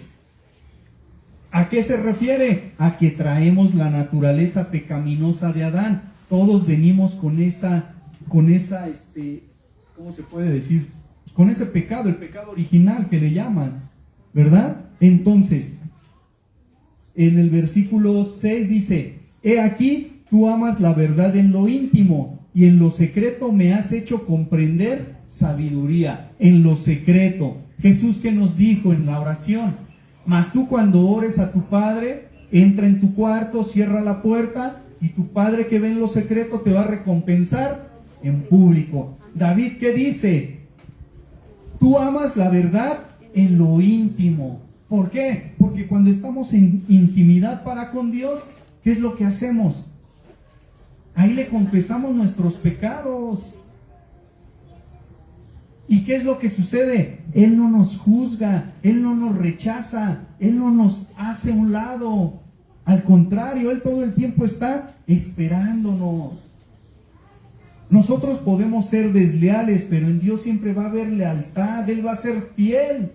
¿A qué se refiere? A que traemos la naturaleza pecaminosa de Adán. Todos venimos con esa, ¿cómo se puede decir? Con ese pecado, el pecado original que le llaman, ¿verdad? Entonces, en el versículo 6 dice, he aquí, tú amas la verdad en lo íntimo y en lo secreto me has hecho comprender sabiduría. En lo secreto. Jesús, que nos dijo en la oración, mas tú cuando ores a tu Padre, entra en tu cuarto, cierra la puerta y tu Padre que ve en lo secreto te va a recompensar en público. David, ¿qué dice? Tú amas la verdad en lo íntimo. ¿Por qué? Porque cuando estamos en intimidad para con Dios, ¿qué es lo que hacemos? Ahí le confesamos nuestros pecados. ¿Y qué es lo que sucede? Él no nos juzga, Él no nos rechaza, Él no nos hace a un lado. Al contrario, Él todo el tiempo está esperándonos. Nosotros podemos ser desleales, pero en Dios siempre va a haber lealtad, Él va a ser fiel.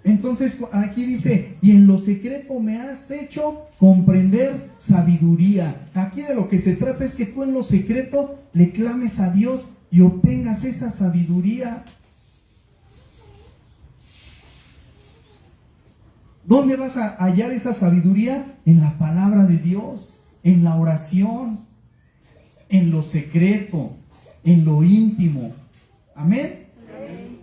Entonces aquí dice, y en lo secreto me has hecho comprender sabiduría. Aquí de lo que se trata es que tú en lo secreto le clames a Dios y obtengas esa sabiduría. ¿Dónde vas a hallar esa sabiduría? En la palabra de Dios, en la oración, en lo secreto, en lo íntimo. Amén. Amén.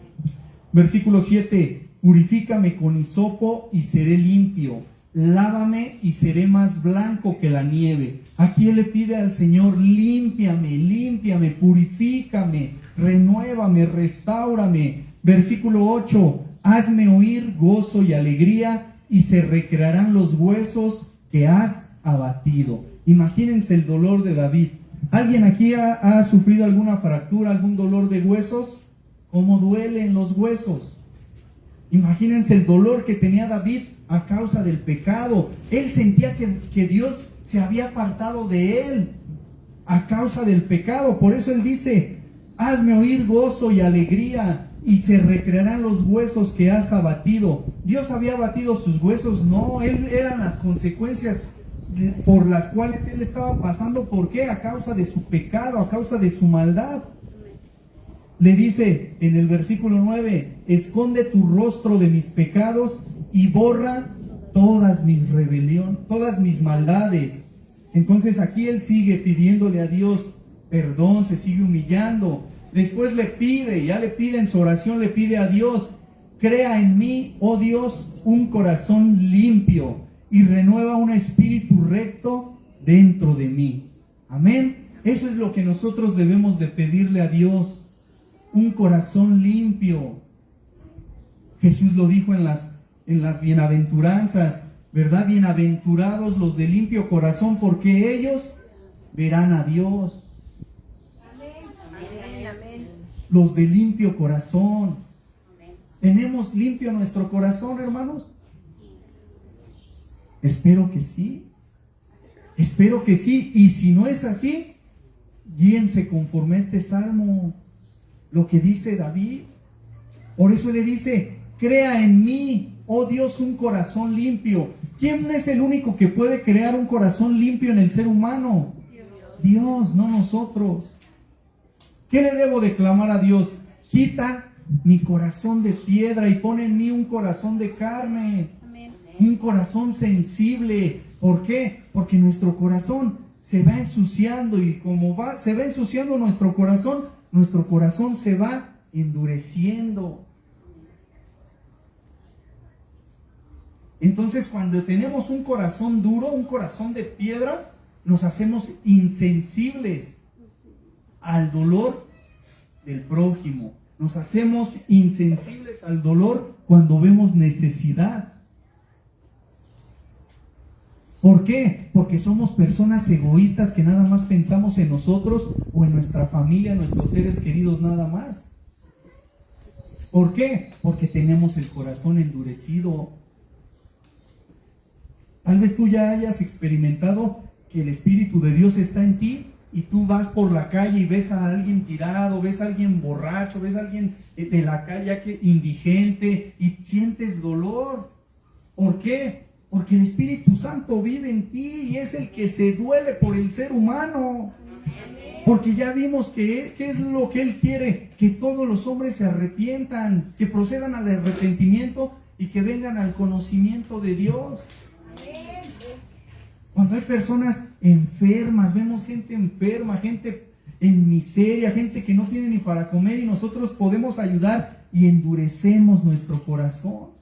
Versículo 7. Purifícame con hisopo y seré limpio. Lávame y seré más blanco que la nieve. Aquí él le pide al Señor, límpiame, límpiame, purifícame, renuévame, restáurame. Versículo 8, hazme oír gozo y alegría y se recrearán los huesos que has abatido. Imagínense el dolor de David. ¿Alguien aquí ha sufrido alguna fractura, algún dolor de huesos? ¿Cómo duelen los huesos? Imagínense el dolor que tenía David a causa del pecado. Él sentía que Dios se había apartado de él a causa del pecado. Por eso él dice: hazme oír gozo y alegría, y se recrearán los huesos que has abatido. Dios había abatido sus huesos, no, eran las consecuencias por las cuales él estaba pasando. ¿Por qué? A causa de su pecado, a causa de su maldad. Le dice en el versículo 9: esconde tu rostro de mis pecados y borra todas mis rebeliones, todas mis maldades. Entonces aquí él sigue pidiéndole a Dios perdón, se sigue humillando. Después le pide, ya le pide en su oración, le pide a Dios: crea en mí, oh Dios, un corazón limpio y renueva un espíritu recto dentro de mí. Amén. Eso es lo que nosotros debemos de pedirle a Dios: un corazón limpio. Jesús lo dijo en las bienaventuranzas, ¿verdad? Bienaventurados los de limpio corazón, porque ellos verán a Dios. Los de limpio corazón. ¿Tenemos limpio nuestro corazón, hermanos? Espero que sí. Espero que sí. Y si no es así, guíense conforme a este salmo, lo que dice David. Por eso le dice: crea en mí, oh Dios, un corazón limpio. ¿Quién es el único que puede crear un corazón limpio en el ser humano? Dios, no nosotros. ¿Qué le debo de clamar a Dios? Quita mi corazón de piedra y pon en mí un corazón de carne. Amén. Un corazón sensible. ¿Por qué? Porque nuestro corazón se va ensuciando, y como se va ensuciando nuestro corazón se va endureciendo. Entonces, cuando tenemos un corazón duro, un corazón de piedra, nos hacemos insensibles al dolor del prójimo. Nos hacemos insensibles al dolor cuando vemos necesidad. ¿Por qué? Porque somos personas egoístas que nada más pensamos en nosotros o en nuestra familia, en nuestros seres queridos, nada más. ¿Por qué? Porque tenemos el corazón endurecido. Tal vez tú ya hayas experimentado que el Espíritu de Dios está en ti, y tú vas por la calle y ves a alguien tirado, ves a alguien borracho, ves a alguien de la calle indigente, y sientes dolor. ¿Por qué? Porque el Espíritu Santo vive en ti y es el que se duele por el ser humano. Porque ya vimos que ¿qué es lo que Él quiere? Que todos los hombres se arrepientan, que procedan al arrepentimiento y que vengan al conocimiento de Dios. Cuando hay personas enfermas, vemos gente enferma, gente en miseria, gente que no tiene ni para comer, y nosotros podemos ayudar, y endurecemos nuestro corazón.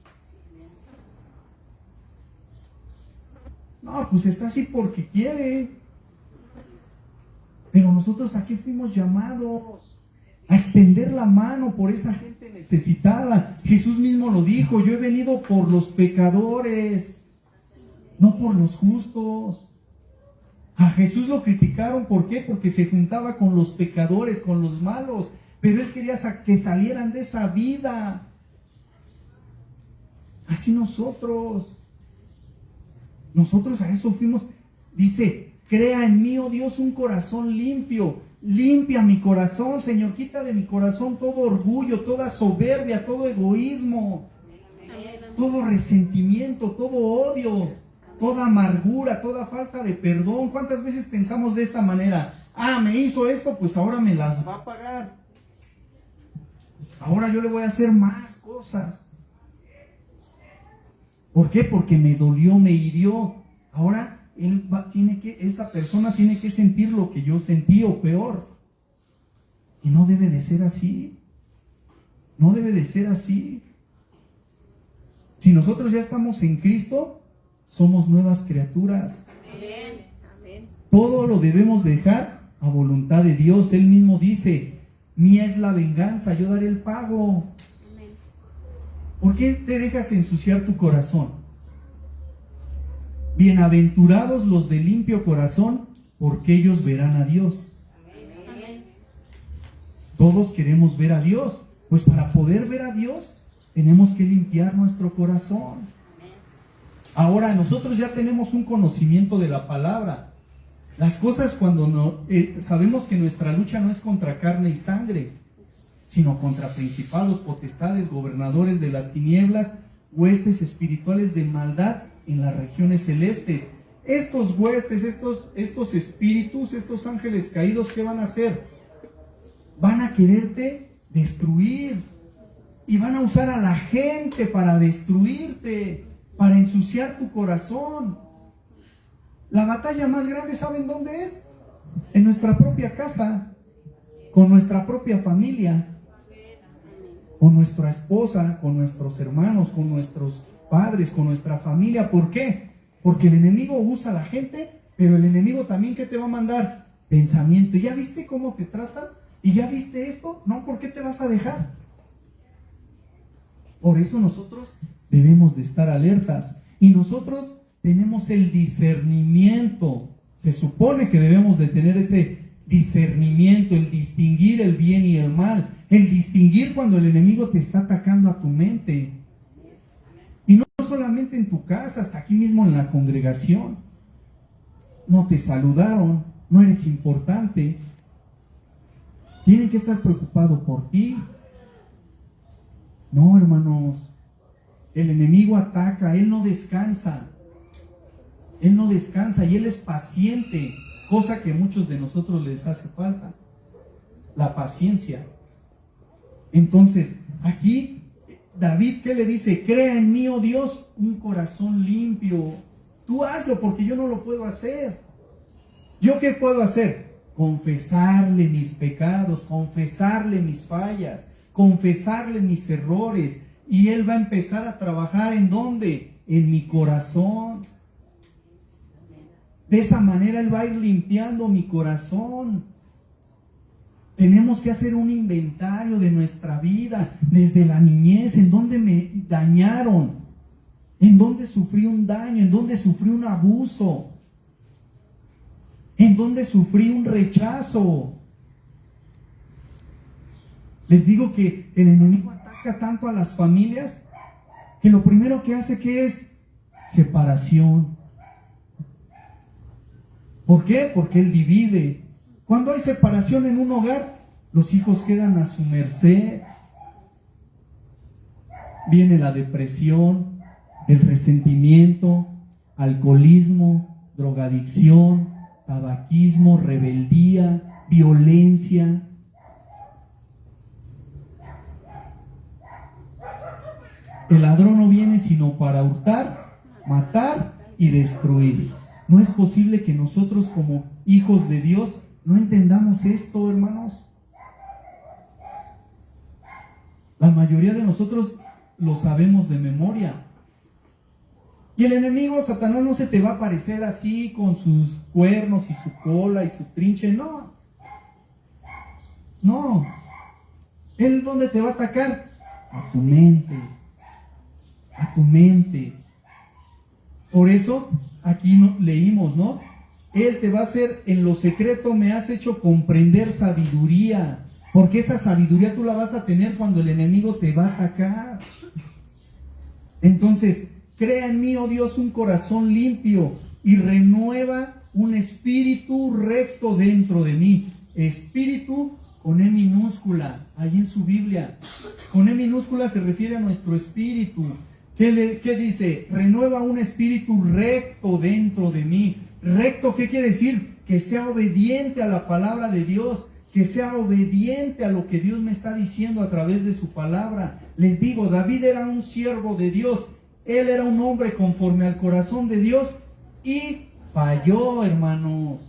No, pues está así porque quiere. Pero nosotros, ¿a qué fuimos llamados? A extender la mano por esa gente necesitada. Jesús mismo lo dijo: yo he venido por los pecadores, no por los justos. A Jesús lo criticaron, ¿por qué? Porque se juntaba con los pecadores, con los malos, pero Él quería que salieran de esa vida. Así nosotros a eso fuimos. Dice: crea en mí, oh Dios, un corazón limpio. Limpia mi corazón, Señor. Quita de mi corazón todo orgullo, toda soberbia, todo egoísmo, todo resentimiento, todo odio, toda amargura, toda falta de perdón. ¿Cuántas veces pensamos de esta manera? Me hizo esto, pues ahora me las va a pagar. Ahora yo le voy a hacer más cosas. ¿Por qué? Porque me dolió, me hirió. Ahora esta persona tiene que sentir lo que yo sentí o peor. Y no debe de ser así. No debe de ser así. Si nosotros ya estamos en Cristo, somos nuevas criaturas. Amén. Todo lo debemos dejar a voluntad de Dios. Él mismo dice: mía es la venganza, yo daré el pago. Amén. ¿Por qué te dejas ensuciar tu corazón? Bienaventurados los de limpio corazón, porque ellos verán a Dios. Amén. Todos queremos ver a Dios. Pues para poder ver a Dios, tenemos que limpiar nuestro corazón. Ahora, nosotros ya tenemos un conocimiento de la palabra. Las cosas cuando sabemos que nuestra lucha no es contra carne y sangre, sino contra principados, potestades, gobernadores de las tinieblas, huestes espirituales de maldad en las regiones celestes. Estos huestes, estos espíritus, estos ángeles caídos, ¿qué van a hacer? Van a quererte destruir y van a usar a la gente para destruirte, para ensuciar tu corazón. La batalla más grande, ¿saben dónde es? En nuestra propia casa, con nuestra propia familia, con nuestra esposa, con nuestros hermanos, con nuestros padres, con nuestra familia. ¿Por qué? Porque el enemigo usa a la gente, pero el enemigo también, ¿qué te va a mandar? Pensamiento. ¿Ya viste cómo te tratan? ¿Y ya viste esto? No, ¿por qué te vas a dejar? Por eso nosotros debemos de estar alertas. Y nosotros tenemos el discernimiento. Se supone que debemos de tener ese discernimiento, el distinguir el bien y el mal, el distinguir cuando el enemigo te está atacando a tu mente. Y no solamente en tu casa, hasta aquí mismo en la congregación. No te saludaron, no eres importante. Tienen que estar preocupados por ti. No, hermanos, el enemigo ataca, él no descansa. Él no descansa y él es paciente, cosa que a muchos de nosotros les hace falta, la paciencia. Entonces, aquí David, ¿qué le dice? Crea en mí, oh Dios, un corazón limpio. Tú hazlo porque yo no lo puedo hacer. ¿Yo qué puedo hacer? Confesarle mis pecados, confesarle mis fallas, confesarle mis errores. Y él va a empezar a trabajar ¿en dónde? En mi corazón. De esa manera él va a ir limpiando mi corazón. Tenemos que hacer un inventario de nuestra vida, desde la niñez, en dónde me dañaron, en dónde sufrí un daño, en dónde sufrí un abuso, en dónde sufrí un rechazo. Les digo que el enemigo ataca tanto a las familias que lo primero que hace que es separación. ¿Por qué? Porque él divide. Cuando hay separación en un hogar, los hijos quedan a su merced. Viene la depresión, el resentimiento, alcoholismo, drogadicción, tabaquismo, rebeldía, violencia. El ladrón no viene sino para hurtar, matar y destruir. No es posible que nosotros como hijos de Dios no entendamos esto, hermanos. La mayoría de nosotros lo sabemos de memoria. Y el enemigo, Satanás, no se te va a aparecer así con sus cuernos y su cola y su trinche, no. No. ¿Él dónde te va a atacar? A tu mente. A tu mente. Por eso aquí leímos, ¿no? Él te va a hacer, en lo secreto me has hecho comprender sabiduría, porque esa sabiduría tú la vas a tener cuando el enemigo te va a atacar. Entonces, crea en mí, oh Dios, un corazón limpio y renueva un espíritu recto dentro de mí. Espíritu con E minúscula, ahí en su Biblia. Con E minúscula se refiere a nuestro espíritu. ¿Qué dice? Renueva un espíritu recto dentro de mí. ¿Recto qué quiere decir? Que sea obediente a la palabra de Dios, que sea obediente a lo que Dios me está diciendo a través de su palabra. Les digo, David era un siervo de Dios, él era un hombre conforme al corazón de Dios y falló, hermanos.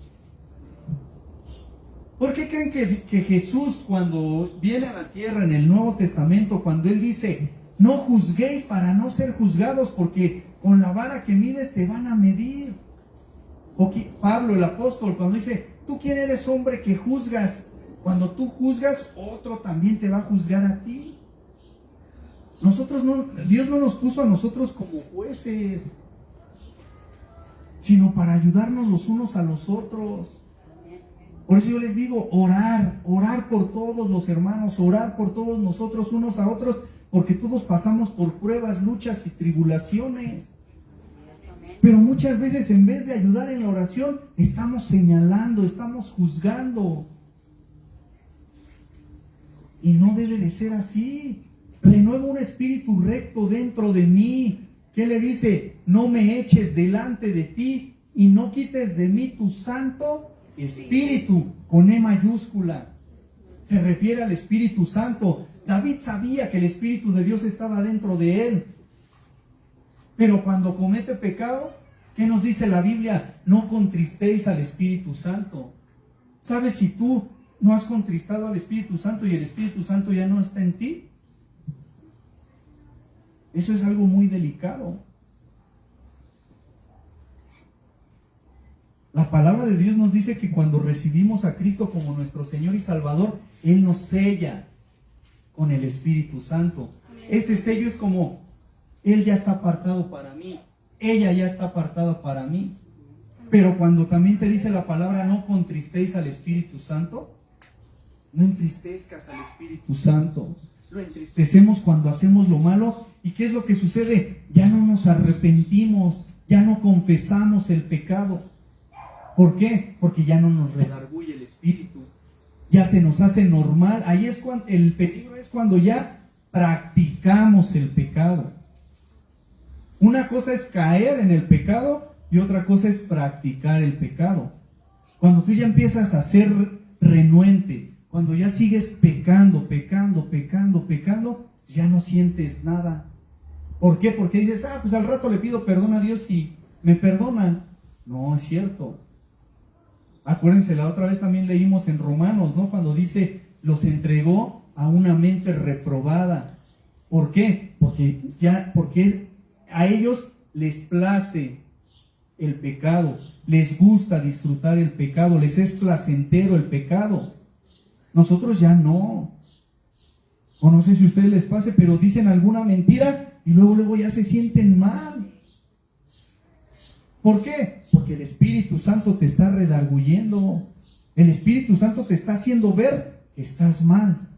¿Por qué creen que Jesús, cuando viene a la tierra en el Nuevo Testamento, cuando él dice, no juzguéis para no ser juzgados, porque con la vara que mides te van a medir? O Pablo el apóstol, cuando dice, ¿tú quién eres, hombre, que juzgas? Cuando tú juzgas, otro también te va a juzgar a ti. Dios no nos puso a nosotros como jueces, sino para ayudarnos los unos a los otros. Por eso yo les digo, orar por todos los hermanos, orar por todos nosotros unos a otros, porque todos pasamos por pruebas, luchas y tribulaciones. Pero muchas veces en vez de ayudar en la oración, estamos señalando, estamos juzgando. Y no debe de ser así. Renueva un espíritu recto dentro de mí. ¿Qué le dice? No me eches delante de ti y no quites de mí tu santo espíritu, con E mayúscula. Se refiere al Espíritu Santo. David sabía que el Espíritu de Dios estaba dentro de él. Pero cuando comete pecado, ¿qué nos dice la Biblia? No contristéis al Espíritu Santo. ¿Sabes si tú no has contristado al Espíritu Santo y el Espíritu Santo ya no está en ti? Eso es algo muy delicado. La palabra de Dios nos dice que cuando recibimos a Cristo como nuestro Señor y Salvador, Él nos sella con el Espíritu Santo. Ese sello es como, Él ya está apartado para mí, ella ya está apartada para mí. Pero cuando también te dice la palabra, no contristéis al Espíritu Santo, no entristezcas al Espíritu Santo. Lo entristecemos cuando hacemos lo malo. ¿Y qué es lo que sucede? Ya no nos arrepentimos, ya no confesamos el pecado. ¿Por qué? Porque ya no nos redarguye el Espíritu. Ya se nos hace normal. Ahí es cuando el peligro es cuando ya practicamos el pecado. Una cosa es caer en el pecado y otra cosa es practicar el pecado. Cuando tú ya empiezas a ser renuente, cuando ya sigues pecando, ya no sientes nada. ¿Por qué? Porque dices, pues al rato le pido perdón a Dios y me perdonan. No, es cierto. Acuérdense, la otra vez también leímos en Romanos, ¿no? Cuando dice, los entregó a una mente reprobada. ¿Por qué? Porque a ellos les place el pecado, les gusta disfrutar el pecado, les es placentero el pecado. Nosotros ya no. O no sé si a ustedes les pase, pero dicen alguna mentira y luego ya se sienten mal. ¿Por qué? Porque el Espíritu Santo te está redarguyendo. El Espíritu Santo te está haciendo ver que estás mal.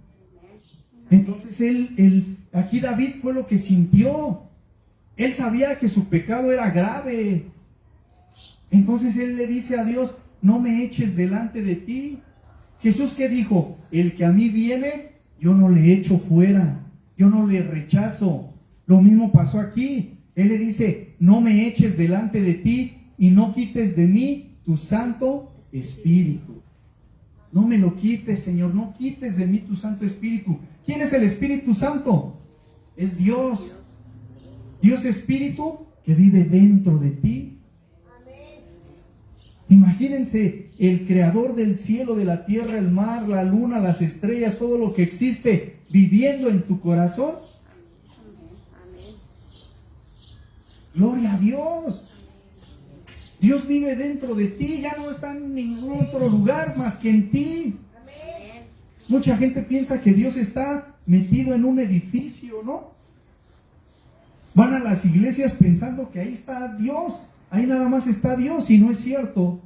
Entonces aquí David fue lo que sintió. Él sabía que su pecado era grave. Entonces él le dice a Dios, no me eches delante de ti. Jesús, ¿qué dijo? El que a mí viene, yo no le echo fuera, yo no le rechazo. Lo mismo pasó aquí. Él le dice, no me eches delante de ti y no quites de mí tu Santo Espíritu. No me lo quites, Señor, no quites de mí tu Santo Espíritu. ¿Quién es el Espíritu Santo? Es Dios. Dios Espíritu que vive dentro de ti. Imagínense, el creador del cielo, de la tierra, el mar, la luna, las estrellas, todo lo que existe, viviendo en tu corazón. Gloria a Dios. Dios vive dentro de ti, ya no está en ningún otro lugar más que en ti. Mucha gente piensa que Dios está metido en un edificio, ¿no? Van a las iglesias pensando que ahí está Dios. Ahí nada más está Dios y no es cierto.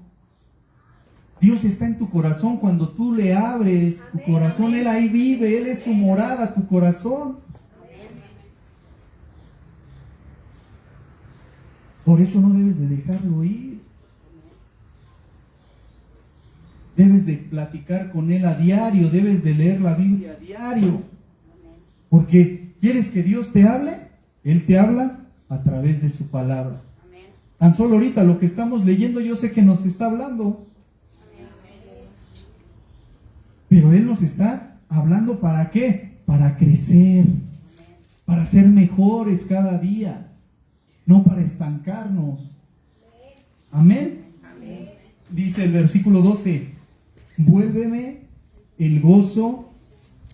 Dios está en tu corazón cuando tú le abres tu corazón. Él ahí vive, Él es su morada, tu corazón. Por eso no debes de dejarlo ir. Debes de platicar con Él a diario, debes de leer la Biblia a diario. Porque ¿quieres que Dios te hable? Él te habla a través de su palabra. Tan solo ahorita lo que estamos leyendo, yo sé que nos está hablando. Pero Él nos está hablando ¿para qué? Para crecer, para ser mejores cada día, no para estancarnos. Amén. Dice el versículo 12, vuélveme el gozo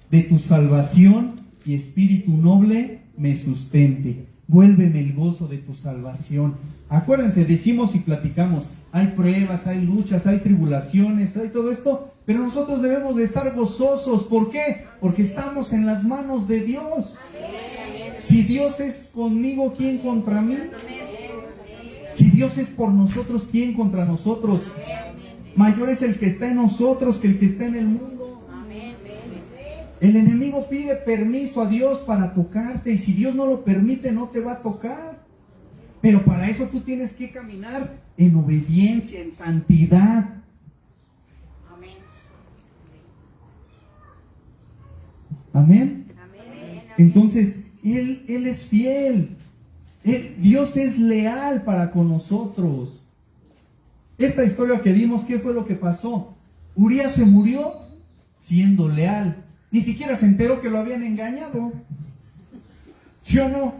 de tu salvación y espíritu noble me sustente. Vuélveme el gozo de tu salvación. Acuérdense, decimos y platicamos, hay pruebas, hay luchas, hay tribulaciones, hay todo esto, pero nosotros debemos de estar gozosos. ¿Por qué? Porque estamos en las manos de Dios. Si Dios es conmigo, ¿quién contra mí? Si Dios es por nosotros, ¿quién contra nosotros? Mayor es el que está en nosotros que el que está en el mundo. El enemigo pide permiso a Dios para tocarte y si Dios no lo permite, no te va a tocar. Pero para eso tú tienes que caminar en obediencia, en santidad. Amén. Amén. Entonces, Él es fiel. Dios es leal para con nosotros. Esta historia que vimos, ¿qué fue lo que pasó? Urías se murió siendo leal. Ni siquiera se enteró que lo habían engañado. ¿Sí o no?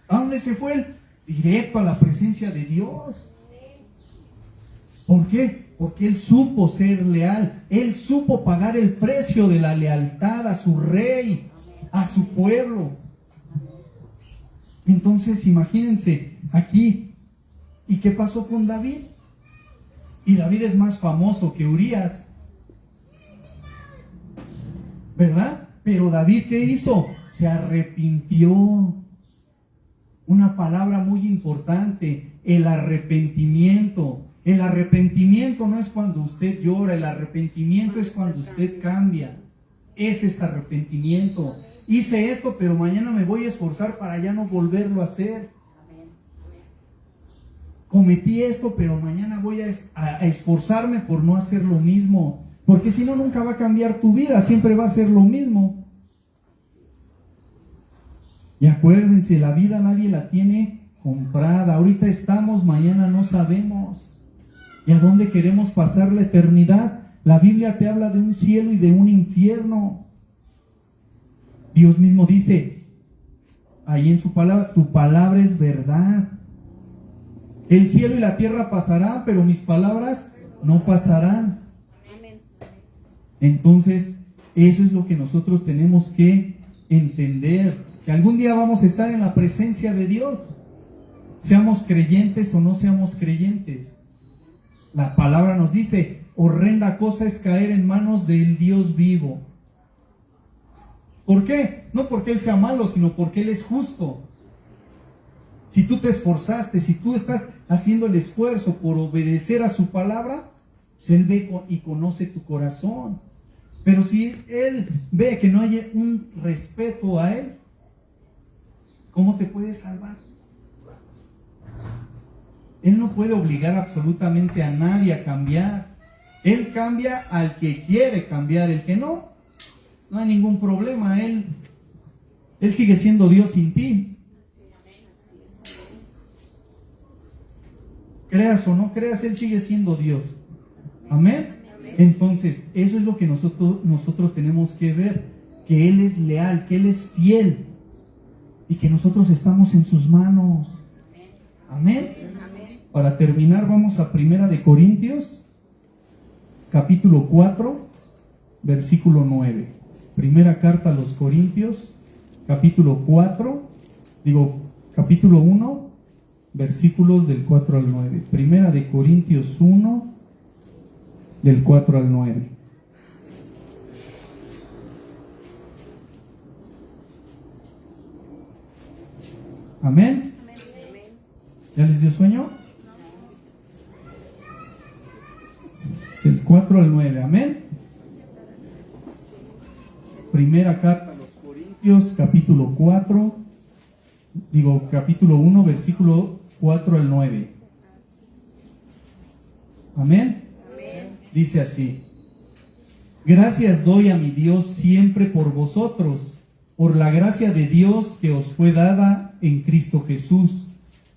¿A dónde se fue él? Directo a la presencia de Dios. ¿Por qué? Porque él supo ser leal. Él supo pagar el precio de la lealtad a su rey, a su pueblo. Entonces, imagínense aquí. ¿Y qué pasó con David? Y David es más famoso que Urías, ¿verdad? Pero David, ¿qué hizo? Se arrepintió. Una palabra muy importante, el arrepentimiento. El arrepentimiento no es cuando usted llora, el arrepentimiento es cuando usted cambia. Ese es arrepentimiento. Hice esto, pero mañana me voy a esforzar para ya no volverlo a hacer. Cometí esto, pero mañana voy a esforzarme por no hacer lo mismo. Porque si no, nunca va a cambiar tu vida, siempre va a ser lo mismo. Y acuérdense, la vida nadie la tiene comprada. Ahorita estamos, mañana no sabemos. ¿Y a dónde queremos pasar la eternidad? La Biblia te habla de un cielo y de un infierno. Dios mismo dice, ahí en su palabra, tu palabra es verdad. El cielo y la tierra pasarán, pero mis palabras no pasarán. Entonces, eso es lo que nosotros tenemos que entender. Que algún día vamos a estar en la presencia de Dios. Seamos creyentes o no seamos creyentes. La palabra nos dice, horrenda cosa es caer en manos del Dios vivo. ¿Por qué? No porque Él sea malo, sino porque Él es justo. Si tú te esforzaste, si tú estás haciendo el esfuerzo por obedecer a su palabra, pues Él ve y conoce tu corazón. Pero si Él ve que no hay un respeto a Él, ¿cómo te puede salvar? Él no puede obligar absolutamente a nadie a cambiar. Él cambia al que quiere cambiar. El que no hay ningún problema. Él sigue siendo Dios sin ti. Creas o no creas, Él sigue siendo Dios. Amén. Entonces, eso es lo que nosotros tenemos que ver. Que Él es leal, que Él es fiel. Y que nosotros estamos en sus manos. Amén. Para terminar, vamos a 1 Corintios, capítulo 4, versículo 9. Primera carta a los Corintios, capítulo 1, versículos del 4 al 9. 1 Corintios 1, del 4 al 9. Amén. ¿Ya les dio sueño? Del 4 al 9, amén. Primera carta a los Corintios, capítulo 1, versículo 4 al 9. Amén. Dice así: gracias doy a mi Dios siempre por vosotros, por la gracia de Dios que os fue dada en Cristo Jesús,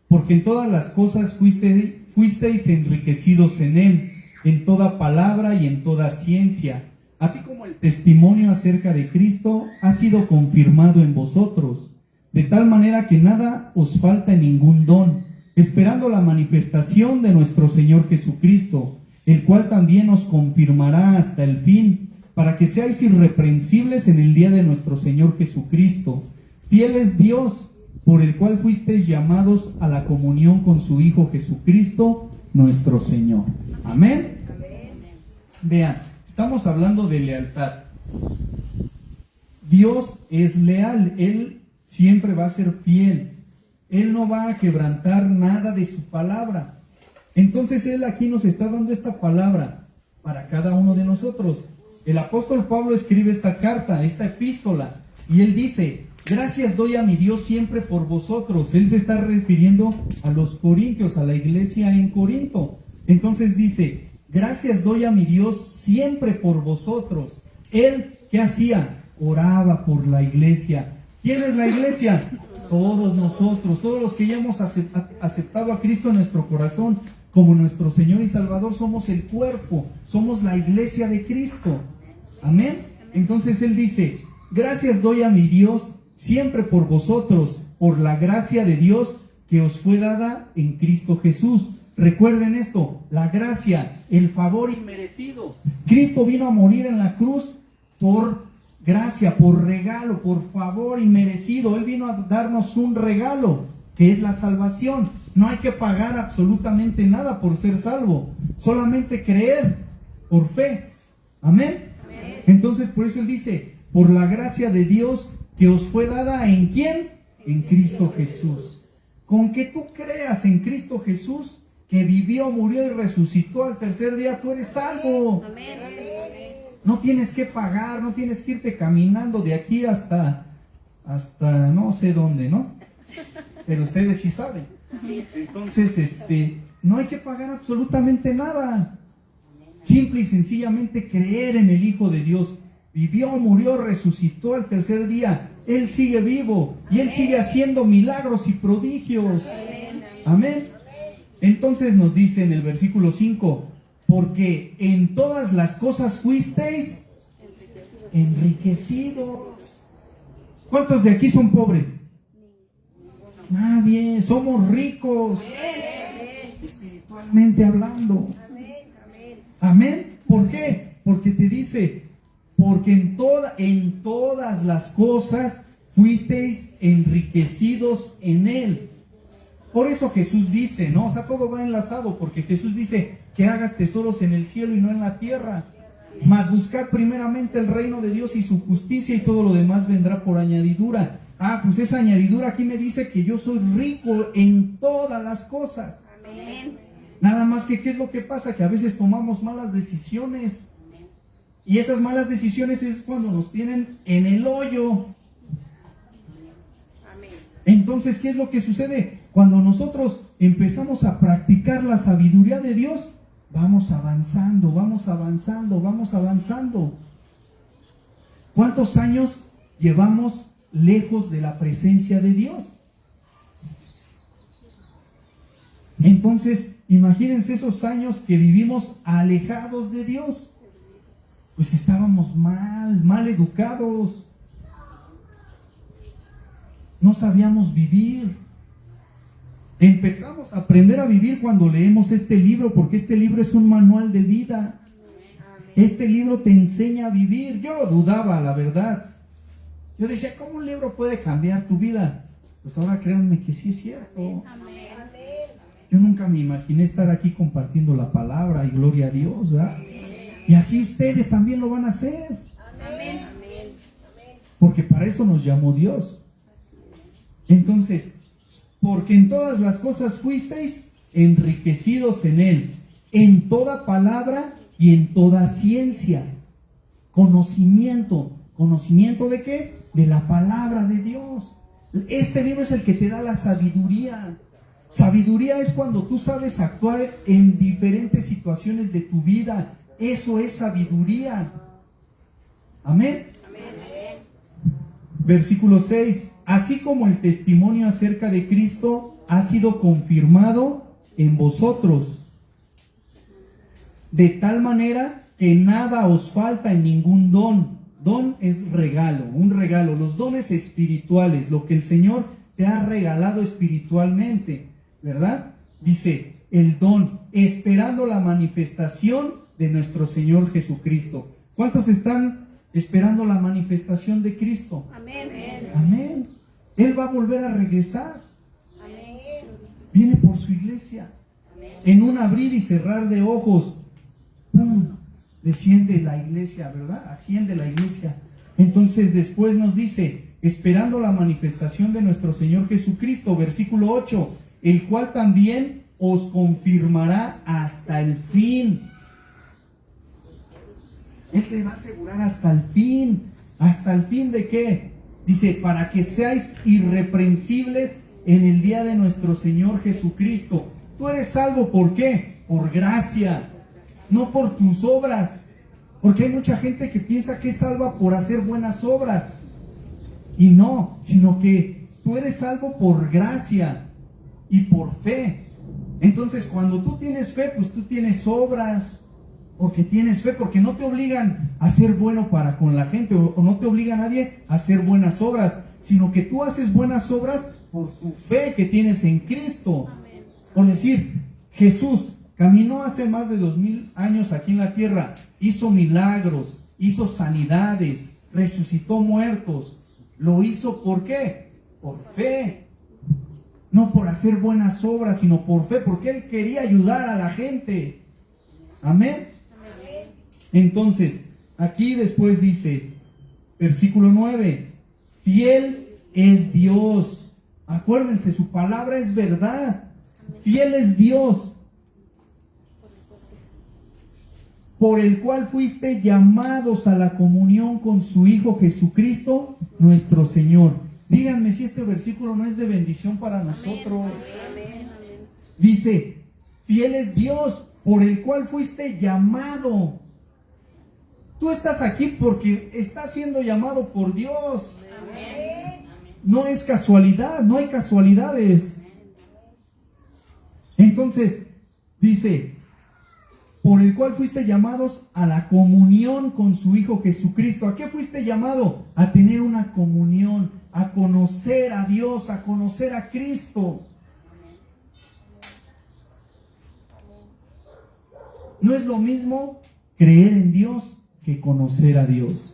porque en todas las cosas fuisteis enriquecidos en Él, en toda palabra y en toda ciencia, así como el testimonio acerca de Cristo ha sido confirmado en vosotros, de tal manera que nada os falta en ningún don, esperando la manifestación de nuestro Señor Jesucristo, el cual también os confirmará hasta el fin, para que seáis irreprensibles en el día de nuestro Señor Jesucristo. Fiel es Dios, por el cual fuisteis llamados a la comunión con su Hijo Jesucristo, nuestro Señor. Amén. Vean, estamos hablando de lealtad. Dios es leal, Él siempre va a ser fiel. Él no va a quebrantar nada de su palabra. Entonces Él aquí nos está dando esta palabra para cada uno de nosotros. El apóstol Pablo escribe esta carta, esta epístola, y él dice: gracias doy a mi Dios siempre por vosotros. Él se está refiriendo a los corintios, a la iglesia en Corinto. Entonces dice, gracias doy a mi Dios siempre por vosotros. Él, ¿qué hacía? Oraba por la iglesia. ¿Quién es la iglesia? Todos nosotros, todos los que ya hemos aceptado a Cristo en nuestro corazón como nuestro Señor y Salvador, somos el cuerpo, somos la iglesia de Cristo. Amén. Entonces Él dice, gracias doy a mi Dios siempre por vosotros, por la gracia de Dios que os fue dada en Cristo Jesús. Recuerden esto, la gracia, el favor inmerecido. Cristo vino a morir en la cruz por gracia, por regalo, por favor inmerecido. Él vino a darnos un regalo, que es la salvación. No hay que pagar absolutamente nada por ser salvo, solamente creer por fe. Amén. Entonces por eso Él dice, por la gracia de Dios que os fue dada ¿en quién? En Cristo Jesús. Con que tú creas en Cristo Jesús, que vivió, murió y resucitó al tercer día, tú eres salvo. Amén. No tienes que pagar, no tienes que irte caminando de aquí hasta no sé dónde, ¿no? Pero ustedes sí saben. Entonces, no hay que pagar absolutamente nada. Simple y sencillamente creer en el Hijo de Dios. Vivió, murió, resucitó al tercer día. Él sigue vivo y Él sigue haciendo milagros y prodigios. Amén. Entonces nos dice en el versículo 5, porque en todas las cosas fuisteis enriquecidos. ¿Cuántos de aquí son pobres? Nadie. Somos ricos, espiritualmente hablando. Amén. ¿Por qué? Porque te dice, porque en todas las cosas fuisteis enriquecidos en Él. Por eso Jesús dice, ¿no? O sea, todo va enlazado, porque Jesús dice que hagas tesoros en el cielo y no en la tierra. Mas buscad primeramente el reino de Dios y su justicia, y todo lo demás vendrá por añadidura. Pues esa añadidura aquí me dice que yo soy rico en todas las cosas. Amén. Nada más que, ¿qué es lo que pasa? Que a veces tomamos malas decisiones. Y esas malas decisiones es cuando nos tienen en el hoyo. Amén. Entonces, ¿qué es lo que sucede? Cuando nosotros empezamos a practicar la sabiduría de Dios, vamos avanzando, vamos avanzando, vamos avanzando. ¿Cuántos años llevamos lejos de la presencia de Dios? Entonces, imagínense esos años que vivimos alejados de Dios. Pues estábamos mal educados. No sabíamos vivir. Empezamos a aprender a vivir cuando leemos este libro, porque este libro es un manual de vida. Este libro te enseña a vivir. Yo dudaba, la verdad. Yo decía, ¿cómo un libro puede cambiar tu vida? Pues ahora créanme que sí es cierto. Yo nunca me imaginé estar aquí compartiendo la palabra, y gloria a Dios, ¿verdad? Y así ustedes también lo van a hacer. Porque para eso nos llamó Dios. Entonces, porque en todas las cosas fuisteis enriquecidos en Él, en toda palabra y en toda ciencia. Conocimiento. ¿Conocimiento de qué? De la palabra de Dios. Este libro es el que te da la sabiduría. Sabiduría es cuando tú sabes actuar en diferentes situaciones de tu vida. Eso es sabiduría. Amén. Versículo 6. Así como el testimonio acerca de Cristo ha sido confirmado en vosotros, de tal manera que nada os falta en ningún don. Don es regalo, un regalo. Los dones espirituales, lo que el Señor te ha regalado espiritualmente, ¿verdad? Dice, el don, esperando la manifestación de nuestro Señor Jesucristo. ¿Cuántos están esperando la manifestación de Cristo? Amén. Amén. Él va a volver a regresar. Amén. Viene por su iglesia. En un abrir y cerrar de ojos, ¡pum!, desciende la iglesia, ¿verdad? Asciende la iglesia. Entonces después nos dice, esperando la manifestación de nuestro Señor Jesucristo, versículo 8, el cual también os confirmará hasta el fin. Él te va a asegurar hasta el fin. ¿Hasta el fin de qué? Dice, para que seáis irreprensibles en el día de nuestro Señor Jesucristo. Tú eres salvo, ¿por qué? Por gracia, no por tus obras. Porque hay mucha gente que piensa que es salva por hacer buenas obras. Y no, sino que tú eres salvo por gracia y por fe. Entonces, cuando tú tienes fe, pues tú tienes obras. Porque tienes fe, porque no te obligan a ser bueno para con la gente, o no te obliga a nadie a hacer buenas obras, sino que tú haces buenas obras por tu fe que tienes en Cristo. Amén. Por decir, Jesús caminó hace más de 2000 años aquí en la tierra, hizo milagros, hizo sanidades, resucitó muertos. ¿Lo hizo por qué? Por fe. No por hacer buenas obras, sino por fe, porque Él quería ayudar a la gente. Amén. Entonces, aquí después dice, versículo 9, fiel es Dios. Acuérdense, su palabra es verdad. Fiel es Dios, por el cual fuiste llamados a la comunión con su Hijo Jesucristo, nuestro Señor. Díganme si este versículo no es de bendición para nosotros. Dice, fiel es Dios, por el cual fuiste llamado. Tú estás aquí porque estás siendo llamado por Dios. Amén. No es casualidad, no hay casualidades. Entonces, dice, por el cual fuiste llamados a la comunión con su Hijo Jesucristo. ¿A qué fuiste llamado? A tener una comunión, a conocer a Dios, a conocer a Cristo. No es lo mismo creer en Dios que conocer a Dios.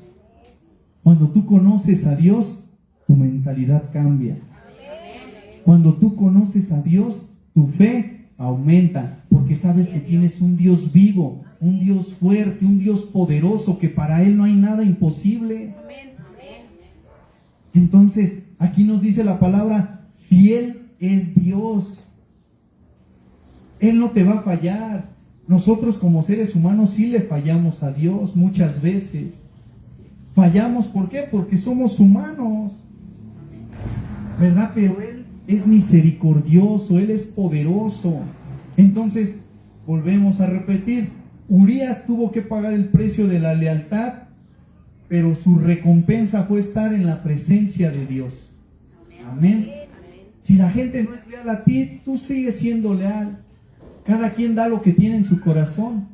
Cuando tú conoces a Dios, tu mentalidad cambia. Cuando tú conoces a Dios, tu fe aumenta, porque sabes que tienes un Dios vivo, un Dios fuerte, un Dios poderoso, que para Él no hay nada imposible. Entonces, aquí nos dice la palabra, fiel es Dios. Él no te va a fallar. Nosotros como seres humanos sí le fallamos a Dios muchas veces. Fallamos, ¿por qué? Porque somos humanos, ¿verdad? Pero Él es misericordioso, Él es poderoso. Entonces, volvemos a repetir, Urías tuvo que pagar el precio de la lealtad, pero su recompensa fue estar en la presencia de Dios. Amén. Si la gente no es leal a ti, tú sigues siendo leal. Cada quien da lo que tiene en su corazón.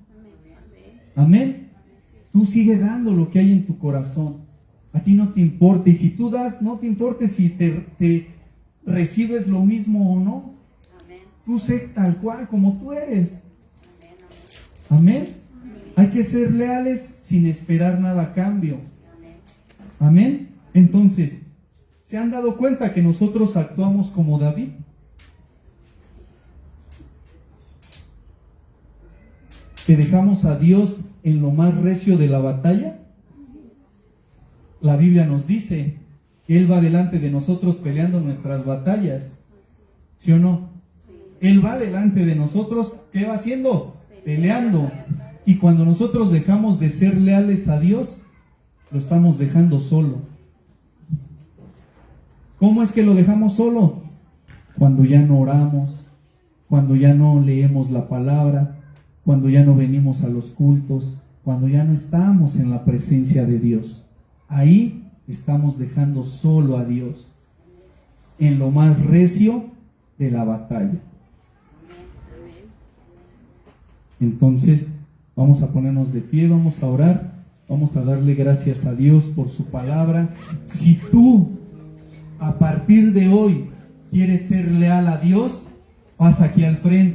Amén. Tú sigue dando lo que hay en tu corazón. A ti no te importa. Y si tú das, no te importa si te recibes lo mismo o no. Tú sé tal cual como tú eres. Amén. Hay que ser leales sin esperar nada a cambio. Amén. Entonces, ¿se han dado cuenta que nosotros actuamos como David? ¿Que dejamos a Dios en lo más recio de la batalla? La Biblia nos dice que Él va delante de nosotros peleando nuestras batallas. ¿Sí o no? Él va delante de nosotros, ¿qué va haciendo? Peleando. Y cuando nosotros dejamos de ser leales a Dios, lo estamos dejando solo. ¿Cómo es que lo dejamos solo? Cuando ya no oramos, cuando ya no leemos la palabra, cuando ya no venimos a los cultos, cuando ya no estamos en la presencia de Dios. Ahí estamos dejando solo a Dios, en lo más recio de la batalla. Entonces, vamos a ponernos de pie, vamos a orar, vamos a darle gracias a Dios por su palabra. Si tú, a partir de hoy, quieres ser leal a Dios, pasa aquí al frente.